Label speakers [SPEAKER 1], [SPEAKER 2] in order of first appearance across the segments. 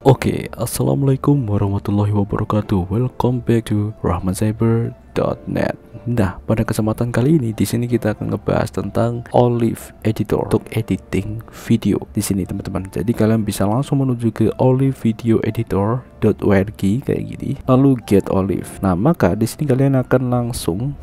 [SPEAKER 1] Oke, assalamualaikum warahmatullahi wabarakatuh. Welcome back to rahmancyber.net. Nah, pada kesempatan kali ini di sini kita akan ngebahas tentang Olive Editor untuk editing video di sini, teman-teman. Jadi kalian bisa langsung menuju ke olivevideoeditor.org kayak gini, lalu get Olive. Nah, maka di sini kalian akan langsung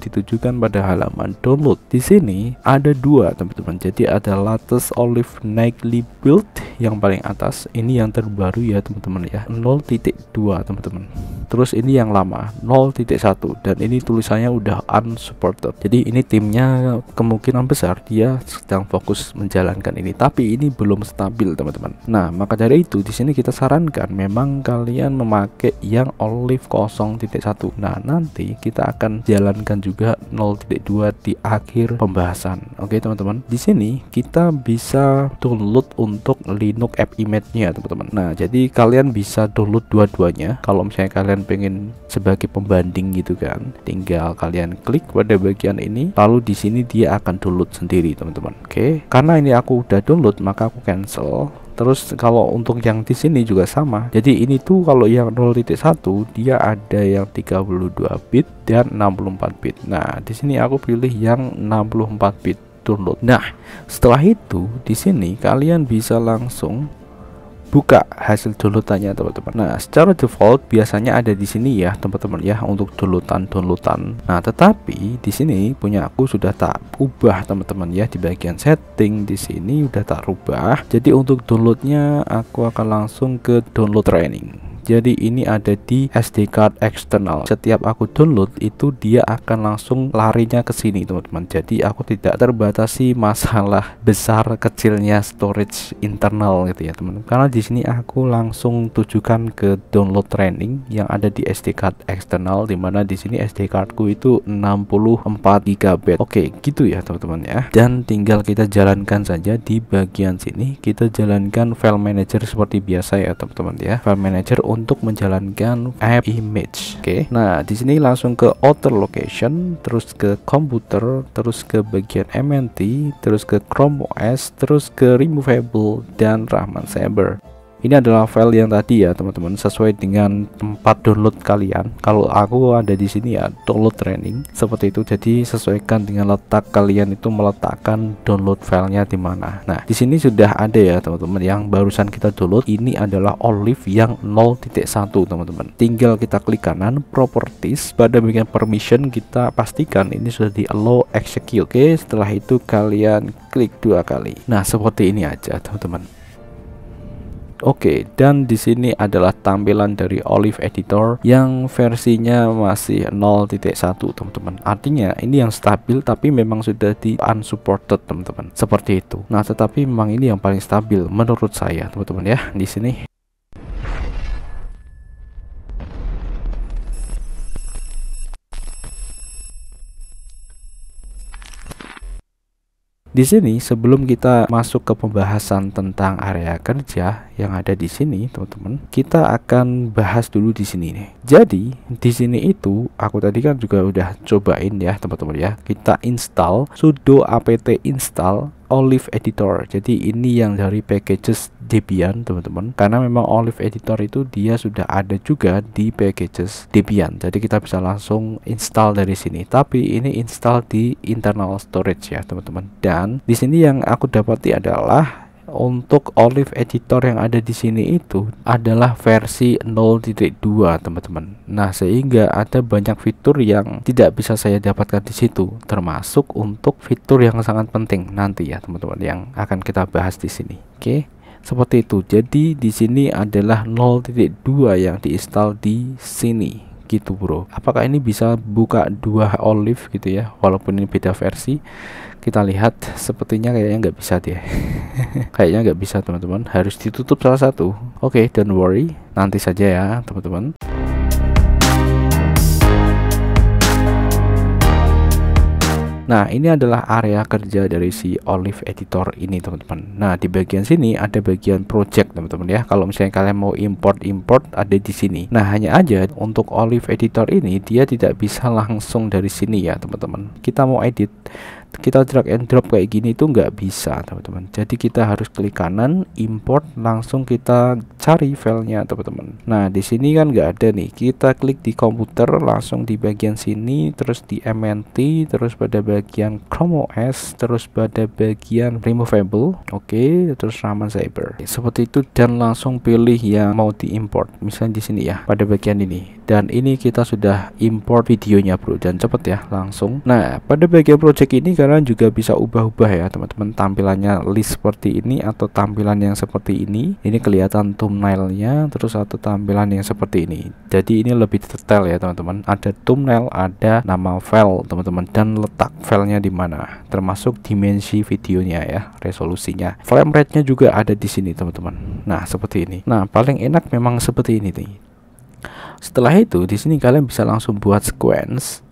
[SPEAKER 1] ditujukan pada halaman download. Di sini ada dua, teman-teman. Jadi ada latest Olive Nightly Build yang paling atas, ini yang terbaru ya teman-teman ya, 0.2 teman-teman. Terus ini yang lama 0.1 dan ini tulisannya udah unsupported. Jadi ini timnya kemungkinan besar dia sedang fokus menjalankan ini, tapi ini belum stabil teman-teman. Nah, maka dari itu di sini kita sarankan memang kalian memakai yang Olive 0.1. Nah, nanti kita akan jalankan juga 0.2 di akhir pembahasan. Oke teman-teman. Di sini kita bisa download untuk Linux App Image-nya teman-teman. Nah, jadi kalian bisa download dua-duanya. Kalau misalnya kalian pengen sebagai pembanding gitu kan, tinggal kalian klik pada bagian ini, lalu di sini dia akan download sendiri teman-teman. Oke, karena ini aku udah download maka aku cancel. Terus kalau untuk yang di sini juga sama. Jadi ini tuh kalau yang 0.1 dia ada yang 32 bit dan 64 bit. Nah, di sini aku pilih yang 64 bit download. Nah, setelah itu di sini kalian bisa langsung buka hasil downloadannya teman-teman. Nah, secara default biasanya ada di sini ya teman-teman ya untuk downloadan. Nah, tetapi di sini punya aku sudah tak ubah teman-teman ya, di bagian setting di sini udah tak rubah. Jadi untuk downloadnya aku akan langsung ke download training. Jadi ini ada di SD card eksternal. Setiap aku download itu dia akan langsung larinya ke sini teman-teman. Jadi aku tidak terbatasi masalah besar kecilnya storage internal gitu ya teman-teman. Karena di sini aku langsung tujukan ke download training yang ada di SD card eksternal, dimana di sini SD cardku itu 64 GB. Oke, gitu ya teman-teman ya. Dan tinggal kita jalankan saja di bagian sini. Kita jalankan file manager seperti biasa ya teman-teman ya. File manager untuk menjalankan app image. Oke. Nah, di sini langsung ke outer location, terus ke komputer, terus ke bagian MNT, terus ke Chrome OS, terus ke removable dan Rahman Cyber. Ini adalah file yang tadi ya teman-teman, sesuai dengan tempat download kalian. Kalau aku ada di sini ya download training seperti itu. Jadi sesuaikan dengan letak kalian itu meletakkan download filenya di mana. Nah, di sini sudah ada ya teman-teman yang barusan kita download. Ini adalah Olive yang 0.1 teman-teman. Tinggal kita klik kanan properties, pada bagian permission kita pastikan ini sudah di allow execute. Oke, setelah itu kalian klik 2 kali. Nah, seperti ini aja teman-teman. Oke, dan di sini adalah tampilan dari Olive Editor yang versinya masih 0.1 teman-teman. Artinya ini yang stabil tapi memang sudah di unsupported teman-teman. Seperti itu. Nah, tetapi memang ini yang paling stabil menurut saya teman-teman ya di sini. Di sini sebelum kita masuk ke pembahasan tentang area kerja yang ada di sini, teman-teman, kita akan bahas dulu di sini nih. Jadi, di sini itu aku tadi kan juga udah cobain ya, teman-teman ya. Kita install sudo apt install Olive Editor. Jadi ini yang dari packages Debian teman-teman, karena memang Olive Editor itu dia sudah ada juga di packages Debian. Jadi kita bisa langsung install dari sini. Tapi ini install di internal storage ya teman-teman. Dan di sini yang aku dapati adalah untuk Olive Editor yang ada di sini itu adalah versi 0.2 teman-teman. Nah, sehingga ada banyak fitur yang tidak bisa saya dapatkan di situ, termasuk untuk fitur yang sangat penting nanti ya teman-teman yang akan kita bahas di sini. Oke, seperti itu. Jadi di sini adalah 0.2 yang diinstal di sini gitu bro. Apakah ini bisa buka dua Olive gitu ya, walaupun ini beda versi? Kita lihat, sepertinya kayaknya nggak bisa dia. Kayaknya nggak bisa teman-teman, harus ditutup salah satu. Oke, don't worry, nanti saja ya teman-teman. Nah, ini adalah area kerja dari si Olive Editor ini teman-teman. Nah, di bagian sini ada bagian project teman-teman ya. Kalau misalnya kalian mau import ada di sini. Nah, hanya aja untuk Olive Editor ini dia tidak bisa langsung dari sini ya teman-teman. Kita mau edit kita drag and drop kayak gini itu nggak bisa teman-teman. Jadi kita harus klik kanan, import, langsung kita cari filenya teman-teman. Nah di sini kan nggak ada nih, kita klik di komputer, langsung di bagian sini, terus di MNT, terus pada bagian Chrome OS, terus pada bagian removable, oke, terus Raman Cyber seperti itu, dan langsung pilih yang mau diimport, misalnya di sini ya, pada bagian ini. Dan ini kita sudah import videonya bro, dan cepet ya langsung. Nah pada bagian project ini kalian juga bisa ubah-ubah ya teman-teman, tampilannya list seperti ini atau tampilan yang seperti ini. Ini kelihatan thumbnailnya, terus atau tampilan yang seperti ini. Jadi ini lebih detail ya teman-teman, ada thumbnail, ada nama file teman-teman, dan letak filenya di mana, termasuk dimensi videonya ya, resolusinya, frame rate-nya juga ada di sini teman-teman. Nah seperti ini. Nah paling enak memang seperti ini nih. Setelah itu di sini kalian bisa langsung buat sequence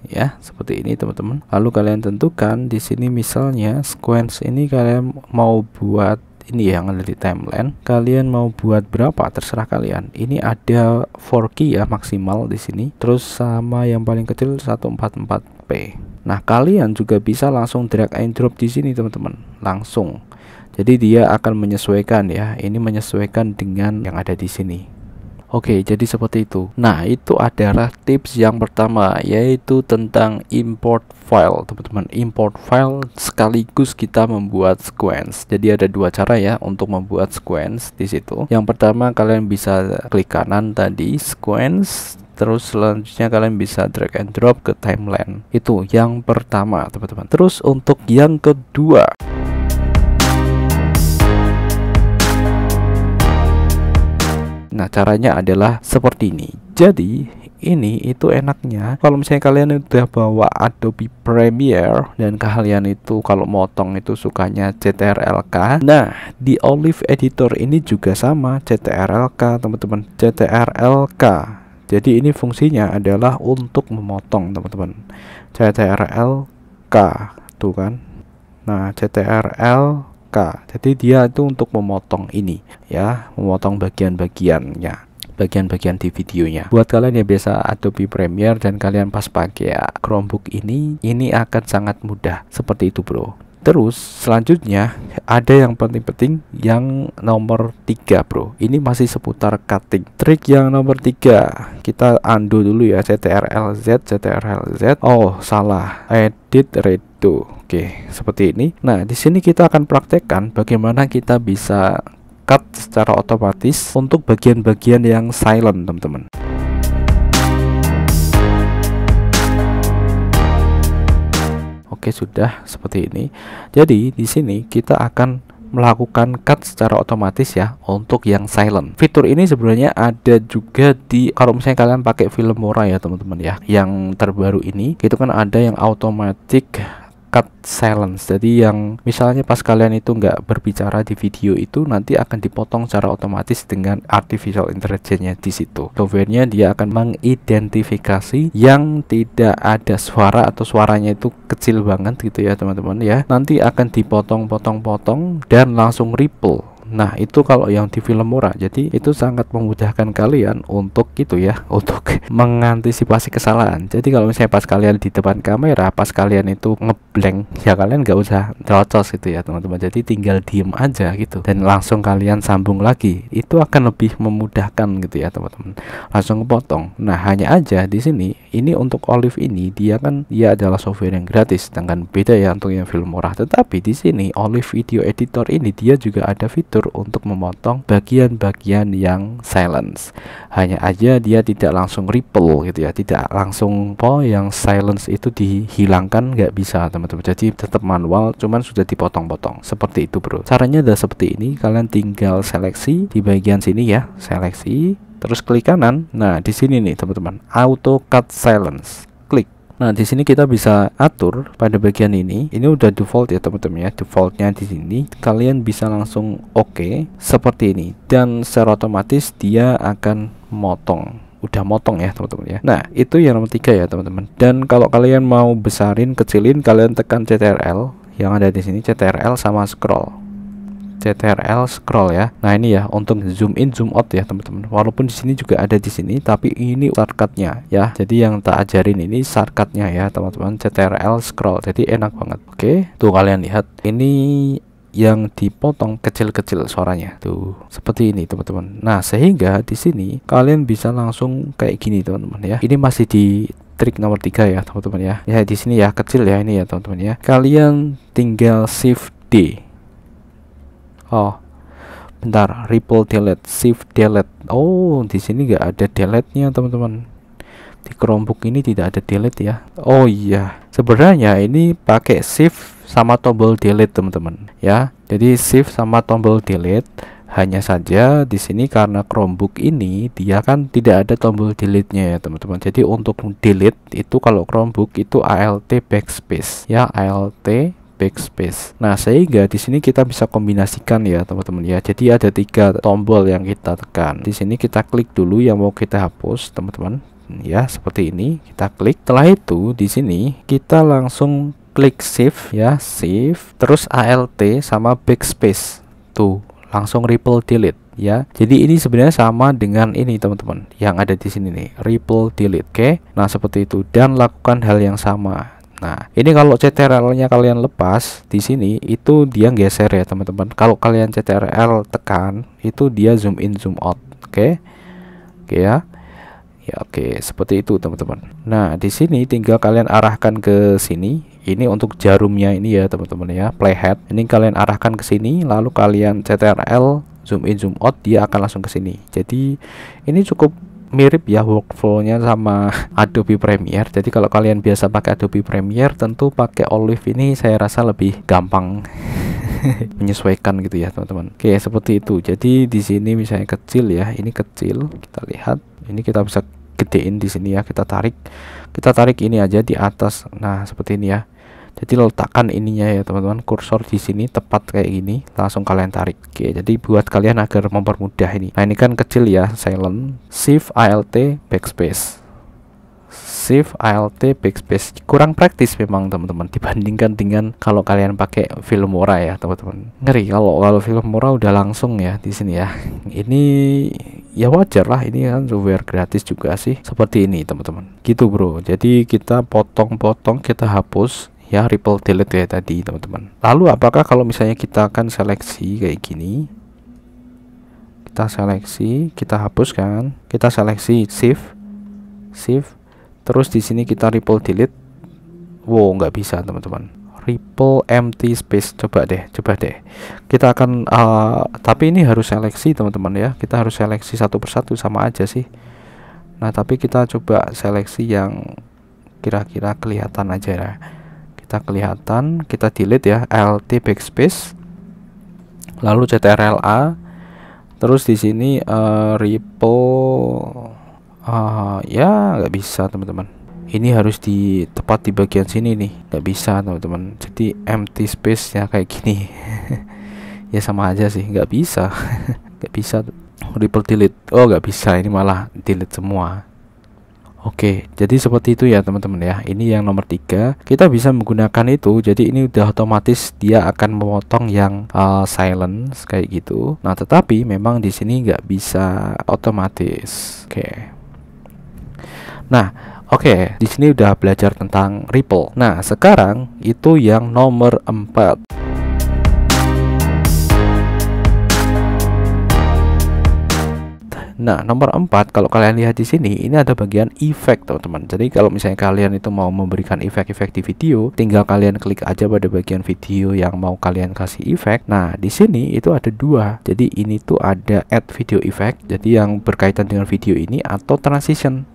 [SPEAKER 1] ya, seperti ini teman-teman. Lalu kalian tentukan di sini, misalnya sequence ini kalian mau buat ini yang ada di timeline, kalian mau buat berapa terserah kalian. Ini ada 4K ya maksimal di sini, terus sama yang paling kecil 144p. Nah kalian juga bisa langsung drag and drop di sini teman-teman, langsung. Jadi dia akan menyesuaikan ya, ini menyesuaikan dengan yang ada di sini. Oke, jadi seperti itu. Nah, itu adalah tips yang pertama, yaitu tentang import file, teman-teman. Import file sekaligus kita membuat sequence. Jadi ada dua cara ya untuk membuat sequence di situ. Yang pertama, kalian bisa klik kanan tadi, sequence. Terus selanjutnya kalian bisa drag and drop ke timeline. Itu yang pertama, teman-teman. Terus untuk yang kedua, nah caranya adalah seperti ini. Jadi ini itu enaknya kalau misalnya kalian udah bawa Adobe Premiere dan kalian itu kalau motong itu sukanya CTRL-K. Nah di Olive Editor ini juga sama, CTRL-K teman-teman, CTRL-K. Jadi ini fungsinya adalah untuk memotong teman-teman, CTRL-K tuh kan. Nah CTRL jadi dia itu untuk memotong ini ya, memotong bagian-bagiannya, bagian-bagian di videonya. Buat kalian yang biasa Adobe Premiere dan kalian pas pakai Chromebook ini akan sangat mudah seperti itu bro. Terus selanjutnya ada yang penting-penting yang nomor 3 bro. Ini masih seputar cutting. Trik yang nomor 3 kita undo dulu ya, CTRL-Z. Oh salah, edit redo. Oke, seperti ini. Nah di sini kita akan praktekkan bagaimana kita bisa cut secara otomatis untuk bagian-bagian yang silent teman-teman. Oke, sudah seperti ini. Jadi di sini kita akan melakukan cut secara otomatis ya untuk yang silent. Fitur ini sebenarnya ada juga di, kalau misalnya kalian pakai Filmora ya teman-teman ya, yang terbaru ini itu kan ada yang automatic cut silence. Jadi yang misalnya pas kalian itu nggak berbicara di video itu nanti akan dipotong secara otomatis dengan artificial intelligence-nya di situ. Software-nya dia akan mengidentifikasi yang tidak ada suara atau suaranya itu kecil banget gitu ya teman-teman ya. Nanti akan dipotong-potong-potong dan langsung ripple. Nah itu kalau yang di Filmora, jadi itu sangat memudahkan kalian untuk itu ya, untuk mengantisipasi kesalahan. Jadi kalau misalnya pas kalian di depan kamera, pas kalian itu ngeblank, ya kalian nggak usah terocos gitu ya teman-teman. Jadi tinggal diem aja gitu dan langsung kalian sambung lagi. Itu akan lebih memudahkan gitu ya teman-teman. Langsung kepotong. Nah hanya aja di sini, ini untuk Olive ini dia adalah software yang gratis, dengan beda ya untuk yang Filmora. Tetapi di sini Olive Video Editor ini dia juga ada fitur untuk memotong bagian-bagian yang silence. Hanya aja dia tidak langsung ripple gitu ya, tidak langsung yang silence itu dihilangkan, nggak bisa teman-teman. Jadi tetap manual, cuman sudah dipotong-potong seperti itu bro. Caranya adalah seperti ini, kalian tinggal seleksi di bagian sini ya, seleksi, terus klik kanan. Nah di sini nih teman-teman, auto cut silence, klik. Nah di sini kita bisa atur pada bagian ini udah default ya teman-teman ya, defaultnya di sini. Kalian bisa langsung oke seperti ini, dan secara otomatis dia akan udah motong ya teman-teman ya. Nah itu yang nomor 3 ya teman-teman. Dan kalau kalian mau besarin kecilin, kalian tekan CTRL yang ada di sini, CTRL sama scroll. CTRL scroll ya. Nah ini ya untuk zoom in zoom out ya teman-teman. Walaupun di sini juga ada di sini, tapi ini shortcutnya ya. Jadi yang tak ajarin ini shortcutnya ya teman-teman, CTRL scroll. Jadi enak banget. Oke, tuh kalian lihat ini yang dipotong kecil-kecil suaranya tuh seperti ini teman-teman. Nah sehingga di sini kalian bisa langsung kayak gini teman-teman ya. Ini masih di trik nomor 3 ya teman-teman ya. Ya di sini ya kecil ya ini ya teman-teman ya. Kalian tinggal Shift D. Oh, bentar, ripple delete, shift delete. Oh, di sini nggak ada delete-nya teman-teman. Di Chromebook ini tidak ada delete ya. Oh iya, sebenarnya ini pakai shift sama tombol delete teman-teman ya. Jadi shift sama tombol delete. Hanya saja di sini karena Chromebook ini dia kan tidak ada tombol delete-nya ya teman-teman. Jadi untuk delete itu kalau Chromebook itu ALT backspace ya, ALT backspace. Nah sehingga di sini kita bisa kombinasikan ya teman-teman ya. Jadi ada 3 tombol yang kita tekan. Di sini kita klik dulu yang mau kita hapus teman-teman ya, seperti ini kita klik. Setelah itu di sini kita langsung klik shift ya, shift terus ALT sama backspace tuh langsung ripple delete ya. Jadi ini sebenarnya sama dengan ini teman-teman yang ada di sini nih, ripple delete. Oke, nah seperti itu dan lakukan hal yang sama. Nah, ini kalau CTRL-nya kalian lepas di sini itu dia geser ya, teman-teman. Kalau kalian CTRL tekan, itu dia zoom in zoom out. Oke. Oke ya. Ya oke, seperti itu, teman-teman. Nah, di sini tinggal kalian arahkan ke sini. Ini untuk jarumnya ini ya, teman-teman ya, playhead. Ini kalian arahkan ke sini, lalu kalian CTRL zoom in zoom out, dia akan langsung ke sini. Jadi, ini cukup mirip ya workflow-nya sama Adobe Premiere. Jadi kalau kalian biasa pakai Adobe Premiere, tentu pakai Olive ini saya rasa lebih gampang menyesuaikan gitu ya teman-teman. Oke, seperti itu. Jadi di sini misalnya kecil ya, ini kecil, kita lihat. Ini kita bisa gedein di sini ya, kita tarik ini aja di atas. Nah seperti ini ya. Jadi letakkan ininya ya teman-teman, kursor di sini tepat kayak gini, langsung kalian tarik. Oke, jadi buat kalian agar mempermudah ini. Nah ini kan kecil ya, silent, shift ALT backspace, shift ALT backspace. Kurang praktis memang teman-teman dibandingkan dengan kalau kalian pakai Filmora ya teman-teman. Ngeri kalau Filmora udah langsung ya di sini ya. Ini ya wajar lah, ini kan software gratis juga sih. Seperti ini teman-teman. Gitu bro. Jadi kita potong-potong, kita hapus ya, ripple delete ya tadi teman-teman. Lalu apakah kalau misalnya kita akan seleksi kayak gini, kita seleksi, kita hapuskan, kita seleksi shift terus di sini kita ripple delete. Wow, nggak bisa teman-teman, ripple empty space. Coba deh kita akan tapi ini harus seleksi teman-teman ya, kita harus seleksi satu persatu, sama aja sih. Nah tapi kita coba seleksi yang kira-kira kelihatan aja ya. Kita kelihatan, kita delete ya, ALT backspace, lalu CTRL A, terus di sini ripple ya nggak bisa teman-teman. Ini harus tepat di bagian sini nih, nggak bisa teman-teman. Jadi empty space ya kayak gini. Ya sama aja sih, nggak bisa. Nggak bisa ripple delete. Oh nggak bisa, ini malah delete semua. Oke, jadi seperti itu ya teman-teman ya. Ini yang nomor 3, kita bisa menggunakan itu. Jadi ini udah otomatis dia akan memotong yang silence kayak gitu. Nah tetapi memang di sini nggak bisa otomatis. Oke. Nah oke, di sini udah belajar tentang ripple. Nah sekarang itu yang nomor 4. Nah, nomor 4 kalau kalian lihat di sini, ini ada bagian efek, teman-teman. Jadi kalau misalnya kalian itu mau memberikan efek-efek di video, tinggal kalian klik aja pada bagian video yang mau kalian kasih efek. Nah, di sini itu ada 2. Jadi ini tuh ada add video effect, jadi yang berkaitan dengan video ini, atau transition.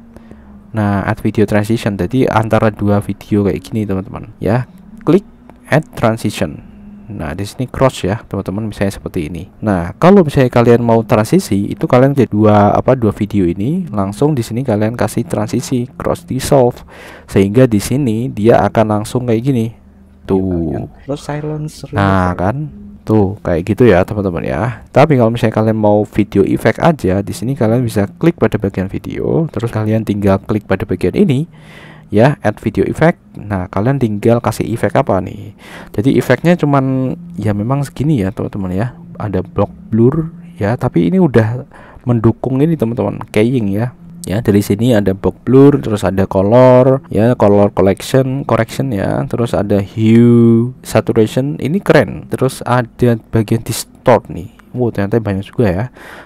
[SPEAKER 1] Nah, add video transition, jadi antara 2 video kayak gini, teman-teman. Ya, klik add transition. Nah di sini cross ya teman-teman, misalnya seperti ini. Nah kalau misalnya kalian mau transisi, itu kalian jadi dua video ini, langsung di sini kalian kasih transisi cross dissolve, sehingga di sini dia akan langsung kayak gini tuh.
[SPEAKER 2] Terus silence.
[SPEAKER 1] Nah kan tuh kayak gitu ya teman-teman ya. Tapi kalau misalnya kalian mau video effect aja, di sini kalian bisa klik pada bagian video, terus kalian tinggal klik pada bagian ini ya, add video effect. Nah kalian tinggal kasih efek apa nih. Jadi efeknya cuman ya memang segini ya teman-teman ya, ada block blur ya, tapi ini udah mendukung ini teman-teman, keying ya. Ya, dari sini ada block blur, terus ada color ya, color correction ya, terus ada hue saturation, ini keren. Terus ada bagian distort nih. Wow, ternyata banyak juga ya.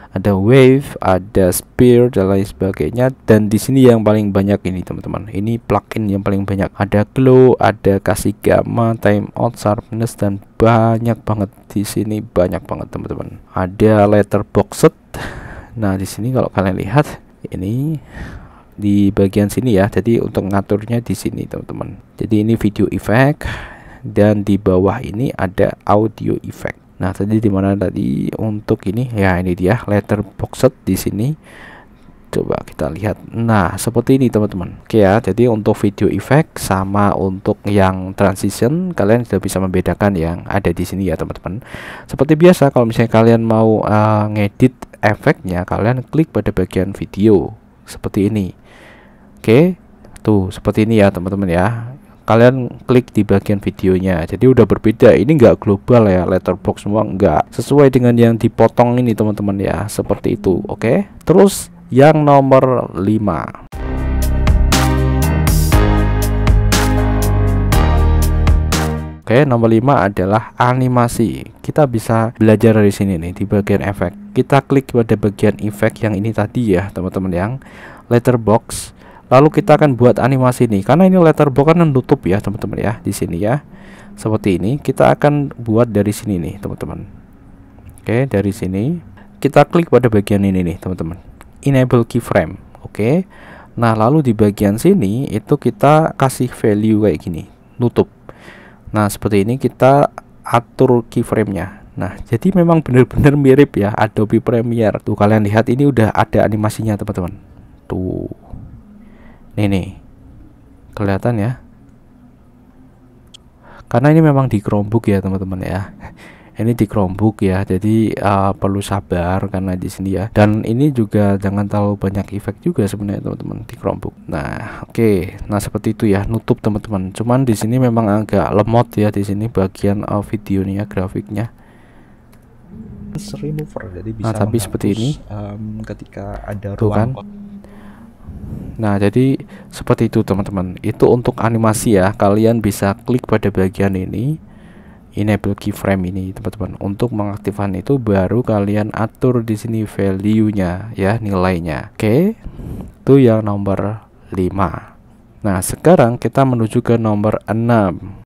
[SPEAKER 1] Ada wave, ada spear dan lain sebagainya. Dan di sini yang paling banyak ini teman-teman, ini plugin yang paling banyak. Ada glow, ada kasih gamma, timeout, sharpness, dan banyak banget di sini, banyak banget teman-teman. Ada letterboxed. Nah, di sini kalau kalian lihat ini di bagian sini ya. Jadi untuk ngaturnya di sini teman-teman. Jadi ini video effect dan di bawah ini ada audio effect. Nah, tadi di mana tadi untuk ini ya, ini dia letterboxed di sini. Coba kita lihat. Nah, seperti ini teman-teman. Oke ya, jadi untuk video effect sama untuk yang transition kalian sudah bisa membedakan yang ada di sini ya teman-teman. Seperti biasa kalau misalnya kalian mau ngedit efeknya, kalian klik pada bagian video seperti ini. Oke, tuh seperti ini ya teman-teman ya. Kalian klik di bagian videonya, jadi udah berbeda. Ini enggak global ya, letterbox semua enggak, sesuai dengan yang dipotong ini teman-teman ya, seperti itu. Oke, terus yang nomor 5. Oke, nomor 5 adalah animasi. Kita bisa belajar dari sini nih di bagian efek. Kita klik pada bagian efek yang ini tadi ya teman-teman, yang letterbox. Lalu kita akan buat animasi nih, karena ini letterbox kan menutup ya teman-teman ya, di sini ya. Seperti ini, kita akan buat dari sini nih teman-teman. Oke, dari sini kita klik pada bagian ini nih teman-teman, enable keyframe. Oke, nah lalu di bagian sini itu kita kasih value kayak gini, nutup. Nah seperti ini kita atur keyframe-nya. Nah jadi memang benar-benar mirip ya Adobe Premiere. Tuh kalian lihat ini udah ada animasinya teman-teman. Tuh, nih kelihatan ya, karena ini memang di Chromebook ya teman-teman ya. Ini di Chromebook ya, jadi perlu sabar karena di sini ya. Dan ini juga jangan terlalu banyak efek juga sebenarnya teman-teman di Chromebook. Nah, oke. Nah, seperti itu ya, nutup teman-teman. Cuman di sini memang agak lemot ya di sini bagian videonya, grafiknya.
[SPEAKER 2] Remover, jadi bisa
[SPEAKER 1] nah, tapi seperti ini
[SPEAKER 2] ketika ada
[SPEAKER 1] tuh kan. Nah, jadi seperti itu teman-teman. Itu untuk animasi ya. Kalian bisa klik pada bagian ini, enable keyframe ini teman-teman. Untuk mengaktifkan itu baru kalian atur di sini value-nya ya, nilainya. Oke. Itu yang nomor 5. Nah, sekarang kita menuju ke nomor 6.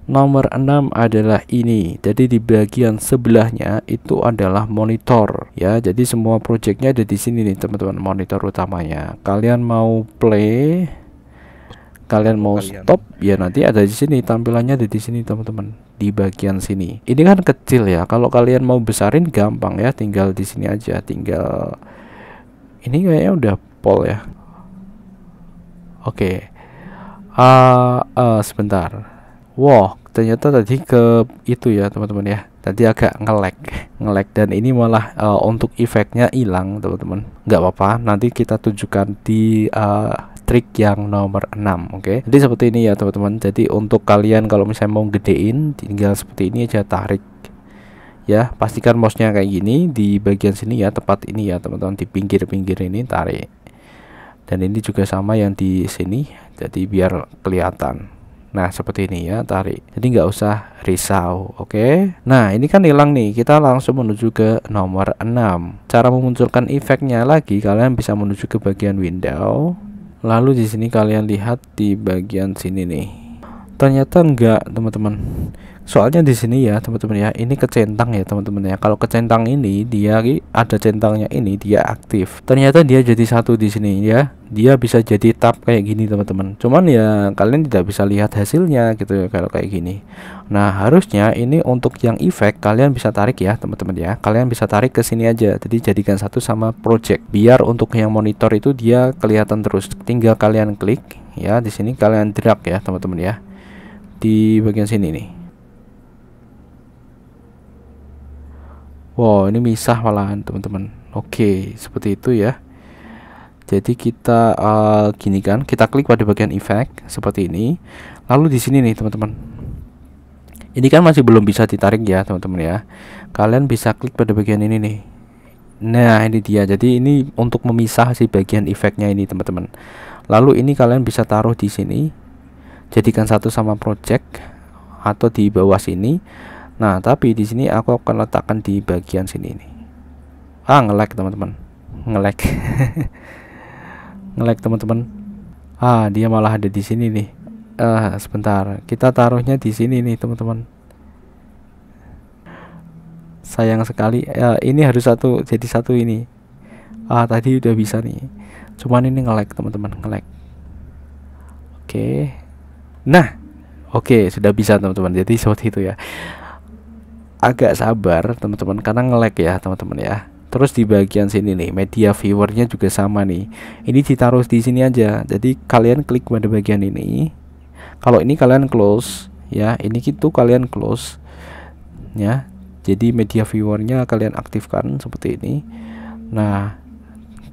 [SPEAKER 1] Nomor 6 adalah ini. Jadi di bagian sebelahnya itu adalah monitor ya. Jadi semua projectnya ada di sini nih teman-teman, monitor utamanya. Kalian mau play, kalian mau stop ya, nanti ada di sini tampilannya, ada di sini teman-teman, di bagian sini. Ini kan kecil ya. Kalau kalian mau besarin gampang ya, tinggal di sini aja, tinggal ini kayaknya udah pol ya. Oke. Sebentar. Wow, ternyata tadi ke itu ya teman-teman ya. Tadi agak nge-lag dan ini malah untuk efeknya hilang teman-teman. Nggak apa-apa, nanti kita tunjukkan di trik yang nomor 6. Oke. Jadi seperti ini ya teman-teman. Jadi untuk kalian kalau misalnya mau gedein, tinggal seperti ini aja, tarik. Ya, pastikan mouse-nya kayak gini di bagian sini ya, tepat ini ya teman-teman, di pinggir-pinggir ini tarik. Dan ini juga sama yang di sini, jadi biar kelihatan. Nah seperti ini ya, tarik. Jadi nggak usah risau. Oke. Nah ini kan hilang nih. Kita langsung menuju ke nomor 6. Cara memunculkan efeknya lagi, kalian bisa menuju ke bagian window. Lalu di sini kalian lihat di bagian sini nih. Ternyata enggak teman-teman. Soalnya di sini ya teman-teman ya, ini kecentang ya teman-teman ya. Kalau kecentang ini dia ada centangnya ini, dia aktif. Ternyata dia jadi satu di sini ya. Dia bisa jadi tab kayak gini teman-teman. Cuman ya kalian tidak bisa lihat hasilnya gitu ya kalau kayak gini. Nah harusnya ini untuk yang efek kalian bisa tarik ya teman-teman ya. Kalian bisa tarik ke sini aja. Jadi jadikan satu sama project. Biar untuk yang monitor itu dia kelihatan terus. Tinggal kalian klik ya, di sini kalian drag ya teman-teman ya. Di bagian sini nih. Wow, ini misah malahan teman-teman. Oke, seperti itu ya. Jadi kita gini kan, kita klik pada bagian efek seperti ini. Lalu di sini nih teman-teman, ini kan masih belum bisa ditarik ya teman-teman ya. Kalian bisa klik pada bagian ini nih. Nah ini dia, jadi ini untuk memisah si bagian efeknya ini teman-teman. Lalu ini kalian bisa taruh di sini, jadikan satu sama project atau di bawah sini. Nah tapi di sini aku akan letakkan di bagian sini nih. Nge-lag teman-teman, nge-lag. Nge-lag teman-teman. Dia malah ada di sini nih. Sebentar, kita taruhnya di sini nih teman-teman. Sayang sekali, ini harus jadi satu ini. Tadi udah bisa nih, cuman ini nge-lag teman-teman, nge-lag. Oke. Nah, oke, sudah bisa teman-teman. Jadi seperti itu ya. Agak sabar teman-teman karena nge-lag ya teman-teman ya. Terus di bagian sini nih, media viewernya juga sama nih. Ini ditaruh di sini aja. Jadi kalian klik pada bagian ini. Kalau ini kalian close ya, ini gitu kalian close ya. Jadi media viewernya kalian aktifkan seperti ini. Nah,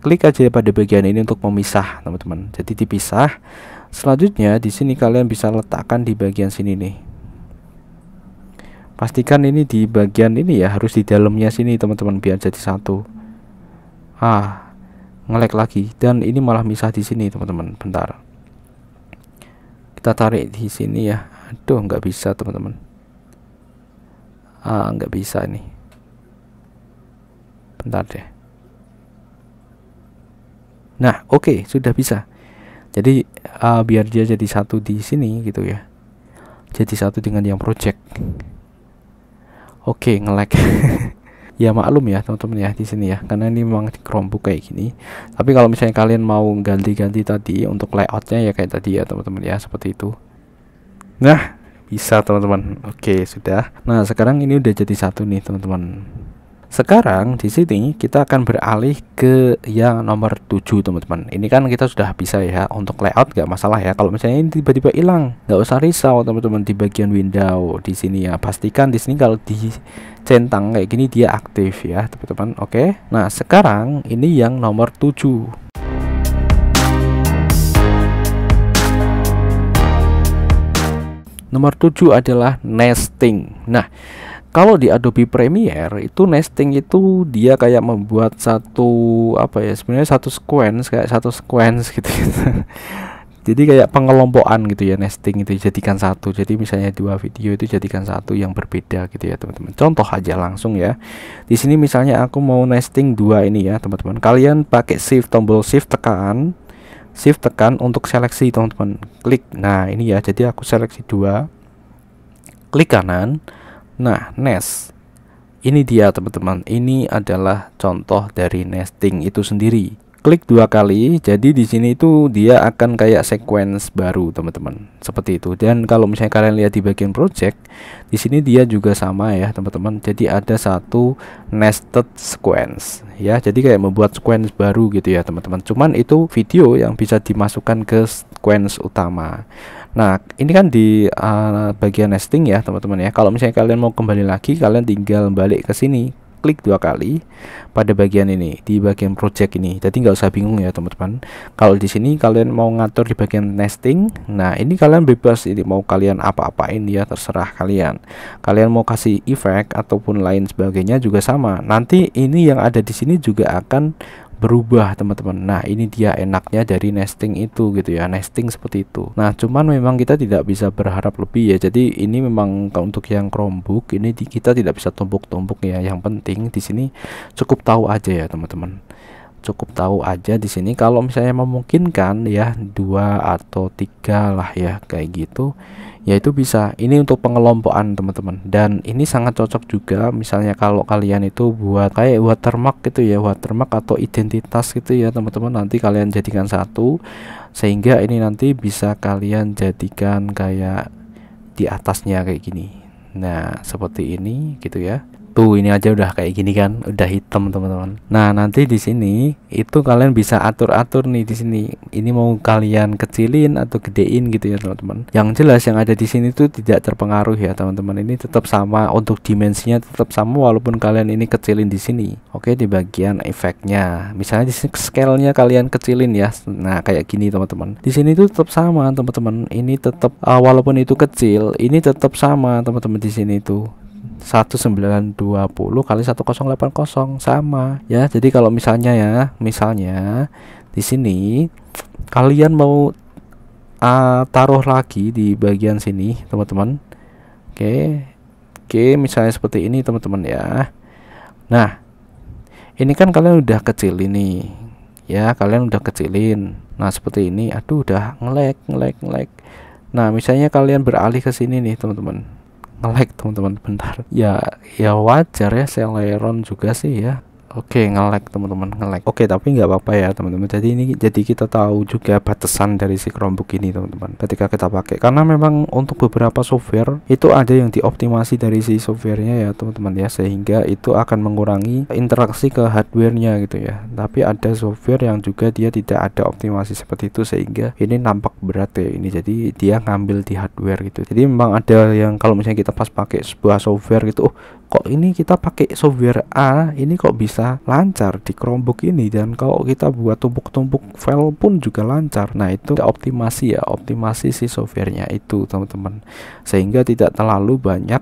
[SPEAKER 1] klik aja pada bagian ini untuk memisah teman-teman. Jadi dipisah. Selanjutnya di sini kalian bisa letakkan di bagian sini nih. Pastikan ini di bagian ini ya, harus di dalamnya sini teman-teman biar jadi satu. Nge-lag lagi dan ini malah misah di sini teman-teman. Bentar. Kita tarik di sini ya. Aduh, nggak bisa teman-teman. Nggak bisa nih. Bentar deh. Nah, oke, sudah bisa. Jadi biar dia jadi satu di sini gitu ya. Jadi satu dengan yang project. Oke, nge-lag. Ya maklum ya teman-teman ya di sini ya, karena ini memang di Chromebook kayak gini. Tapi kalau misalnya kalian mau ganti-ganti tadi untuk layoutnya ya kayak tadi ya teman-teman ya, seperti itu. Nah, bisa teman-teman. Oke, sudah. Nah, sekarang ini udah jadi satu nih teman-teman. Sekarang di sini kita akan beralih ke yang nomor 7 teman-teman. Ini kan kita sudah bisa ya untuk layout, nggak masalah ya. Kalau misalnya ini tiba-tiba hilang, nggak usah risau teman-teman di bagian window di sini ya. Pastikan di sini kalau dicentang kayak gini dia aktif ya teman-teman. Oke. Nah, sekarang ini yang nomor 7. Nomor 7 adalah nesting. Nah, kalau di Adobe Premiere itu nesting itu dia kayak membuat satu sebenarnya satu sequence gitu. Jadi kayak pengelompokan gitu ya, nesting itu jadikan satu. Jadi misalnya 2 video itu jadikan satu yang berbeda gitu ya teman-teman. Contoh aja langsung ya. Di sini misalnya aku mau nesting 2 ini ya teman-teman. Kalian pakai tombol shift tekan untuk seleksi teman-teman. Klik. Nah, ini ya. Jadi aku seleksi 2. Klik kanan. Nah, nest. Ini dia teman-teman. Ini adalah contoh dari nesting itu sendiri. Klik 2 kali. Jadi di sini itu dia akan kayak sequence baru teman-teman. Seperti itu. Dan kalau misalnya kalian lihat di bagian project, di sini dia juga sama ya teman-teman. Jadi ada satu nested sequence ya. Jadi kayak membuat sequence baru gitu ya teman-teman. Cuman itu video yang bisa dimasukkan ke sequence utama. Nah, ini kan di bagian nesting ya teman-teman ya. Kalau misalnya kalian mau kembali lagi, kalian tinggal balik ke sini. Klik 2 kali pada bagian ini di bagian project ini. Jadi nggak usah bingung ya teman-teman. Kalau di sini kalian mau ngatur di bagian nesting, nah ini kalian bebas, ini mau kalian apa-apain ya, terserah kalian. Kalian mau kasih efek ataupun lain sebagainya juga sama. Nanti ini yang ada di sini juga akan berubah teman-teman. Nah, ini dia enaknya dari nesting itu gitu ya, nesting seperti itu. Nah, cuman memang kita tidak bisa berharap lebih ya. Jadi ini memang untuk yang Chromebook ini kita tidak bisa tumpuk-tumpuk ya. Yang penting di sini cukup tahu aja ya teman-teman. Cukup tahu aja di sini kalau misalnya memungkinkan ya 2 atau 3 lah ya kayak gitu. Ya itu bisa. Ini untuk pengelompokan teman-teman. Dan ini sangat cocok juga misalnya kalau kalian itu buat kayak watermark gitu ya, watermark atau identitas gitu ya teman-teman. Nanti kalian jadikan satu sehingga ini nanti bisa kalian jadikan kayak di atasnya kayak gini. Nah, seperti ini gitu ya. Tuh ini aja udah kayak gini kan, udah hitam teman-teman. Nah nanti di sini itu kalian bisa atur-atur nih di sini. Ini mau kalian kecilin atau gedein gitu ya teman-teman. Yang jelas yang ada di sini tuh tidak terpengaruh ya teman-teman. Ini tetap sama, untuk dimensinya tetap sama walaupun kalian ini kecilin di sini. Oke, di bagian efeknya. Misalnya di sini scale-nya kalian kecilin ya. Nah kayak gini teman-teman. Di sini tuh tetap sama teman-teman. Ini tetap walaupun itu kecil, ini tetap sama teman-teman di sini tuh. 1920 kali 1080 sama ya. Jadi kalau misalnya di sini kalian mau taruh lagi di bagian sini teman-teman. Oke, misalnya seperti ini teman-teman ya. Nah ini kan kalian udah kecil ini ya, kalian udah kecilin. Nah seperti ini, aduh udah ngelag. Nah misalnya kalian beralih ke sini nih teman-teman, nge-lag teman-teman, bentar ya wajar ya, Celeron juga sih ya. Oke, nge-lag teman-teman, nge-lag. Oke, tapi nggak apa-apa ya teman-teman. Jadi kita tahu juga batasan dari si Chromebook ini teman-teman ketika kita pakai, karena memang untuk beberapa software itu ada yang dioptimasi dari si softwarenya ya teman-teman ya, sehingga itu akan mengurangi interaksi ke hardwarenya gitu ya. Tapi ada software yang juga dia tidak ada optimasi seperti itu, sehingga ini nampak berat ya ini, jadi dia ngambil di hardware gitu. Jadi memang ada yang kalau misalnya kita pas pakai sebuah software gitu, kok ini kita pakai software A ini kok bisa lancar di Chromebook ini, dan kalau kita buat tumpuk-tumpuk file pun juga lancar. Nah itu optimasi si softwarenya itu teman-teman, sehingga tidak terlalu banyak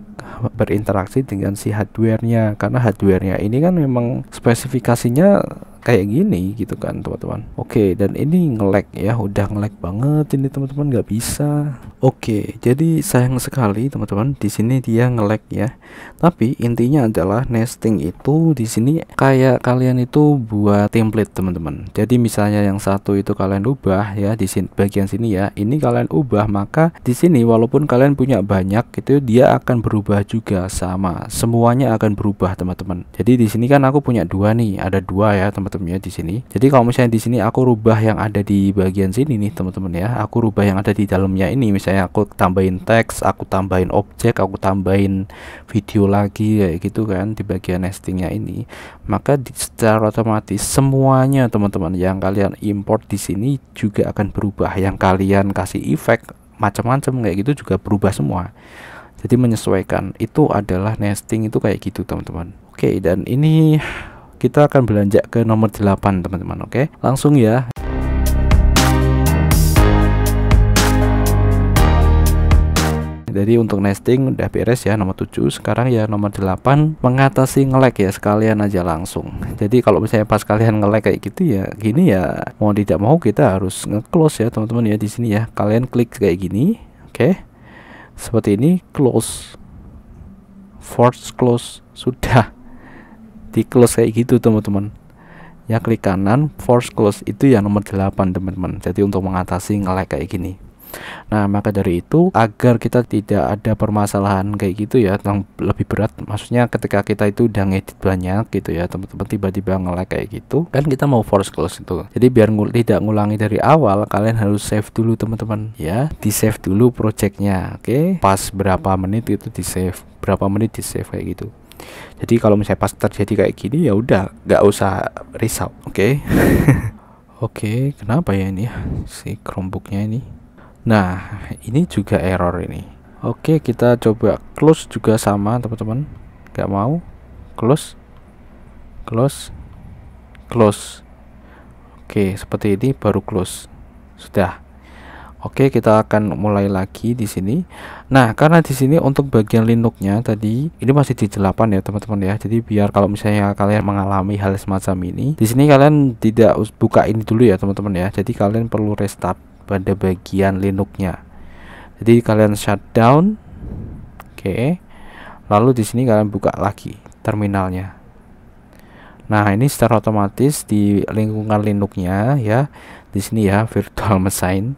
[SPEAKER 1] berinteraksi dengan si hardwarenya, karena hardwarenya ini kan memang spesifikasinya kayak gini gitu kan teman-teman. Oke, dan ini nge-lag ya, udah nge-lag banget ini teman-teman, nggak bisa. Oke, jadi sayang sekali teman-teman, di sini dia nge-lag ya. Tapi intinya adalah nesting itu di sini kayak kalian itu buat template teman-teman. Jadi misalnya yang satu itu kalian ubah ya di sini, bagian sini ya, ini kalian ubah, maka di sini walaupun kalian punya banyak itu dia akan berubah juga, sama semuanya akan berubah teman-teman. Jadi di sini kan aku punya dua nih, ada dua ya teman-teman ya di sini. Jadi kalau misalnya di sini aku rubah yang ada di bagian sini nih teman-teman ya, aku rubah yang ada di dalamnya ini, misalnya aku tambahin teks, aku tambahin objek, aku tambahin video lagi kayak gitu kan di bagian nestingnya ini, maka secara otomatis semuanya teman-teman yang kalian import di sini juga akan berubah. Yang kalian kasih efek macam-macam kayak gitu juga berubah semua. Jadi menyesuaikan, itu adalah nesting itu kayak gitu teman-teman. Oke, dan ini kita akan beranjak ke nomor 8 teman-teman. Oke, langsung ya. Jadi untuk nesting udah beres ya nomor 7. Sekarang ya nomor 8, mengatasi nge-lag ya, sekalian aja langsung. Jadi kalau misalnya pas kalian nge-lag kayak gitu ya gini ya, mau tidak mau kita harus nge-close ya teman-teman ya. Di sini ya kalian klik kayak gini. Oke, seperti ini, close, force close, sudah di close kayak gitu teman-teman ya. Klik kanan, force close, itu yang nomor 8 teman-teman. Jadi untuk mengatasi nge-lag kayak gini. Nah maka dari itu, agar kita tidak ada permasalahan kayak gitu ya yang lebih berat, maksudnya ketika kita itu udah ngedit banyak gitu ya teman-teman, tiba-tiba nge-lag kayak gitu kan, kita mau force close itu. Jadi biar tidak ngulangi dari awal, kalian harus save dulu teman-teman ya, di save dulu projectnya. Oke, pas berapa menit itu di save, berapa menit di save kayak gitu. Jadi kalau misalnya pas terjadi kayak gini ya udah nggak usah risau. Oke. Oke, kenapa ya ini ya si Chromebooknya ini? Nah ini juga error ini. Oke, kita coba close juga sama teman-teman. Nggak mau close. Oke, seperti ini baru close. Sudah. Oke, kita akan mulai lagi di sini. Nah, karena di sini untuk bagian Linux-nya tadi ini masih di 8 ya, teman-teman ya. Jadi biar kalau misalnya kalian mengalami hal semacam ini, di sini kalian tidak buka ini dulu ya, teman-teman ya. Jadi kalian perlu restart pada bagian Linux-nya. Jadi kalian shutdown. Oke. Lalu di sini kalian buka lagi terminalnya. Nah, ini secara otomatis di lingkungan Linux-nya ya, di sini ya, virtual machine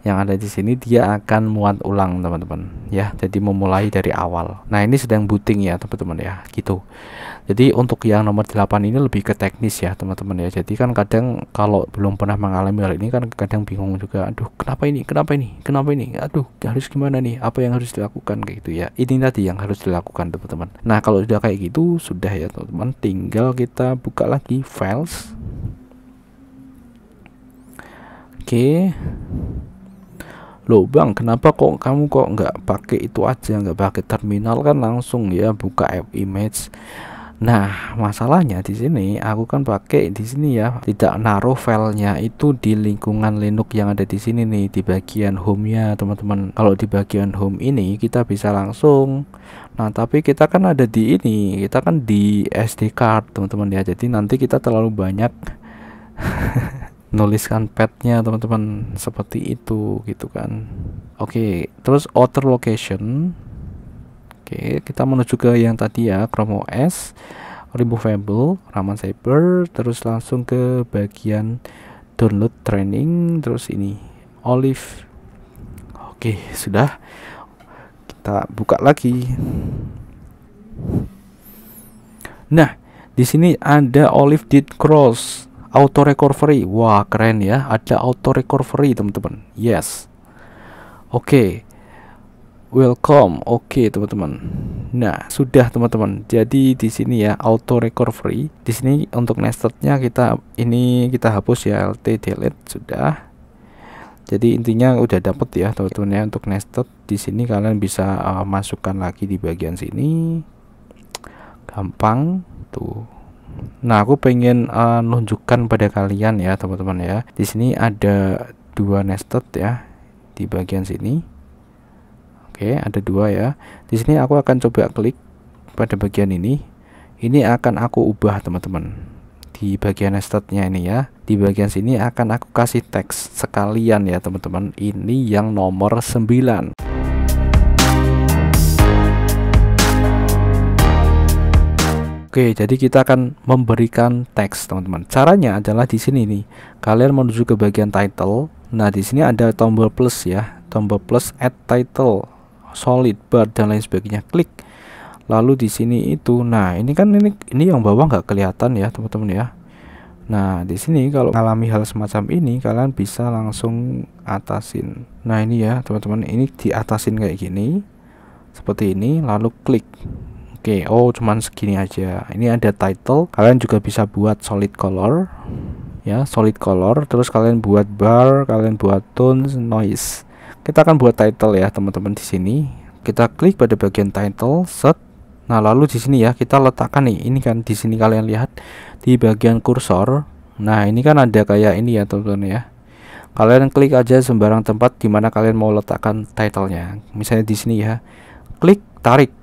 [SPEAKER 1] yang ada di sini dia akan muat ulang teman-teman ya, jadi memulai dari awal. Nah ini sedang booting ya teman-teman ya gitu. Jadi untuk yang nomor 8 ini lebih ke teknis ya teman-teman ya. Jadi kan kadang kalau belum pernah mengalami hal ini kan kadang bingung juga, aduh kenapa ini, aduh harus gimana nih, apa yang harus dilakukan kayak gitu ya. Ini tadi yang harus dilakukan teman-teman. Nah kalau sudah kayak gitu sudah ya teman-teman, tinggal kita buka lagi files. Oke. Loh bang, kenapa kok kamu kok nggak pakai itu aja, nggak pakai terminal kan langsung ya buka app image. Nah, masalahnya di sini aku kan pakai di sini ya, tidak naruh filenya itu di lingkungan Linux yang ada di sini nih, di bagian home-nya, teman-teman. Kalau di bagian home ini kita bisa langsung. Nah, tapi kita kan ada di ini, kita kan di SD card, teman-teman ya. Jadi nanti kita terlalu banyak nuliskan padnya, teman-teman, seperti itu gitu kan. Oke, terus outer location. Oke, kita menuju ke yang tadi ya, Chrome OS, removable, Raman Cyber, terus langsung ke bagian download training, terus ini Olive. Oke, sudah. Kita buka lagi. Nah, di sini ada Olive did cross auto recovery. Wah, keren ya, ada auto recovery, teman-teman. Yes. Oke. Welcome, oke teman-teman. Nah sudah teman-teman. Jadi di sini ya auto recovery. Di sini untuk nestednya kita hapus ya, alt delete sudah. Jadi intinya udah dapet ya teman-teman ya untuk nested. Di sini kalian bisa masukkan lagi di bagian sini. Gampang tuh. Nah aku pengen nunjukkan pada kalian ya teman-teman ya. Di sini ada 2 nested ya di bagian sini. Oke, ada 2 ya. Di sini aku akan coba klik pada bagian ini. Ini akan aku ubah teman-teman. Di bagian nestednya ini ya. Di bagian sini akan aku kasih teks sekalian ya teman-teman. Ini yang nomor 9. Oke, jadi kita akan memberikan teks teman-teman. Caranya adalah di sini nih. Kalian menuju ke bagian title. Nah, di sini ada tombol plus ya. Tombol plus add title, solid bar dan lain sebagainya, klik. Lalu di sini itu, nah ini kan ini yang bawah nggak kelihatan ya teman-teman ya. Nah di sini kalau mengalami hal semacam ini kalian bisa langsung atasin. Nah ini ya teman-teman, ini diatasin kayak gini seperti ini, lalu klik. Oke, oh cuman segini aja. Ini ada title, kalian juga bisa buat solid color ya, solid color. Terus kalian buat bar, kalian buat tones, noise. Kita akan buat title ya teman-teman. Di sini kita klik pada bagian title, set. Nah lalu di sini ya kita letakkan nih, ini kan di sini kalian lihat di bagian kursor. Nah ini kan ada kayak ini ya teman-teman ya. Kalian klik aja sembarang tempat di mana kalian mau letakkan titlenya. Misalnya di sini ya, klik, tarik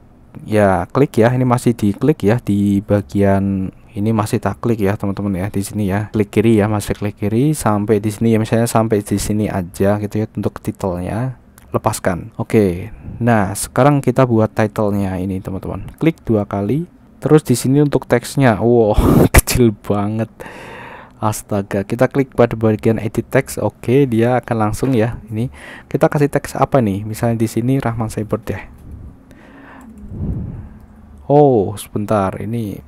[SPEAKER 1] ya, klik ya. Ini masih diklik ya di bagian ini, masih tak klik ya teman-teman ya. Di sini ya klik kiri ya, masih klik kiri sampai di sini ya, misalnya sampai di sini aja gitu ya untuk titelnya, lepaskan. Oke, nah sekarang kita buat titlenya ini teman-teman. Klik 2 kali, terus di sini untuk teksnya, wow kecil banget, astaga. Kita klik pada bagian edit text. Oke, dia akan langsung ya. Ini kita kasih teks apa nih, misalnya di sini Rahman Cyber deh. Oh sebentar, ini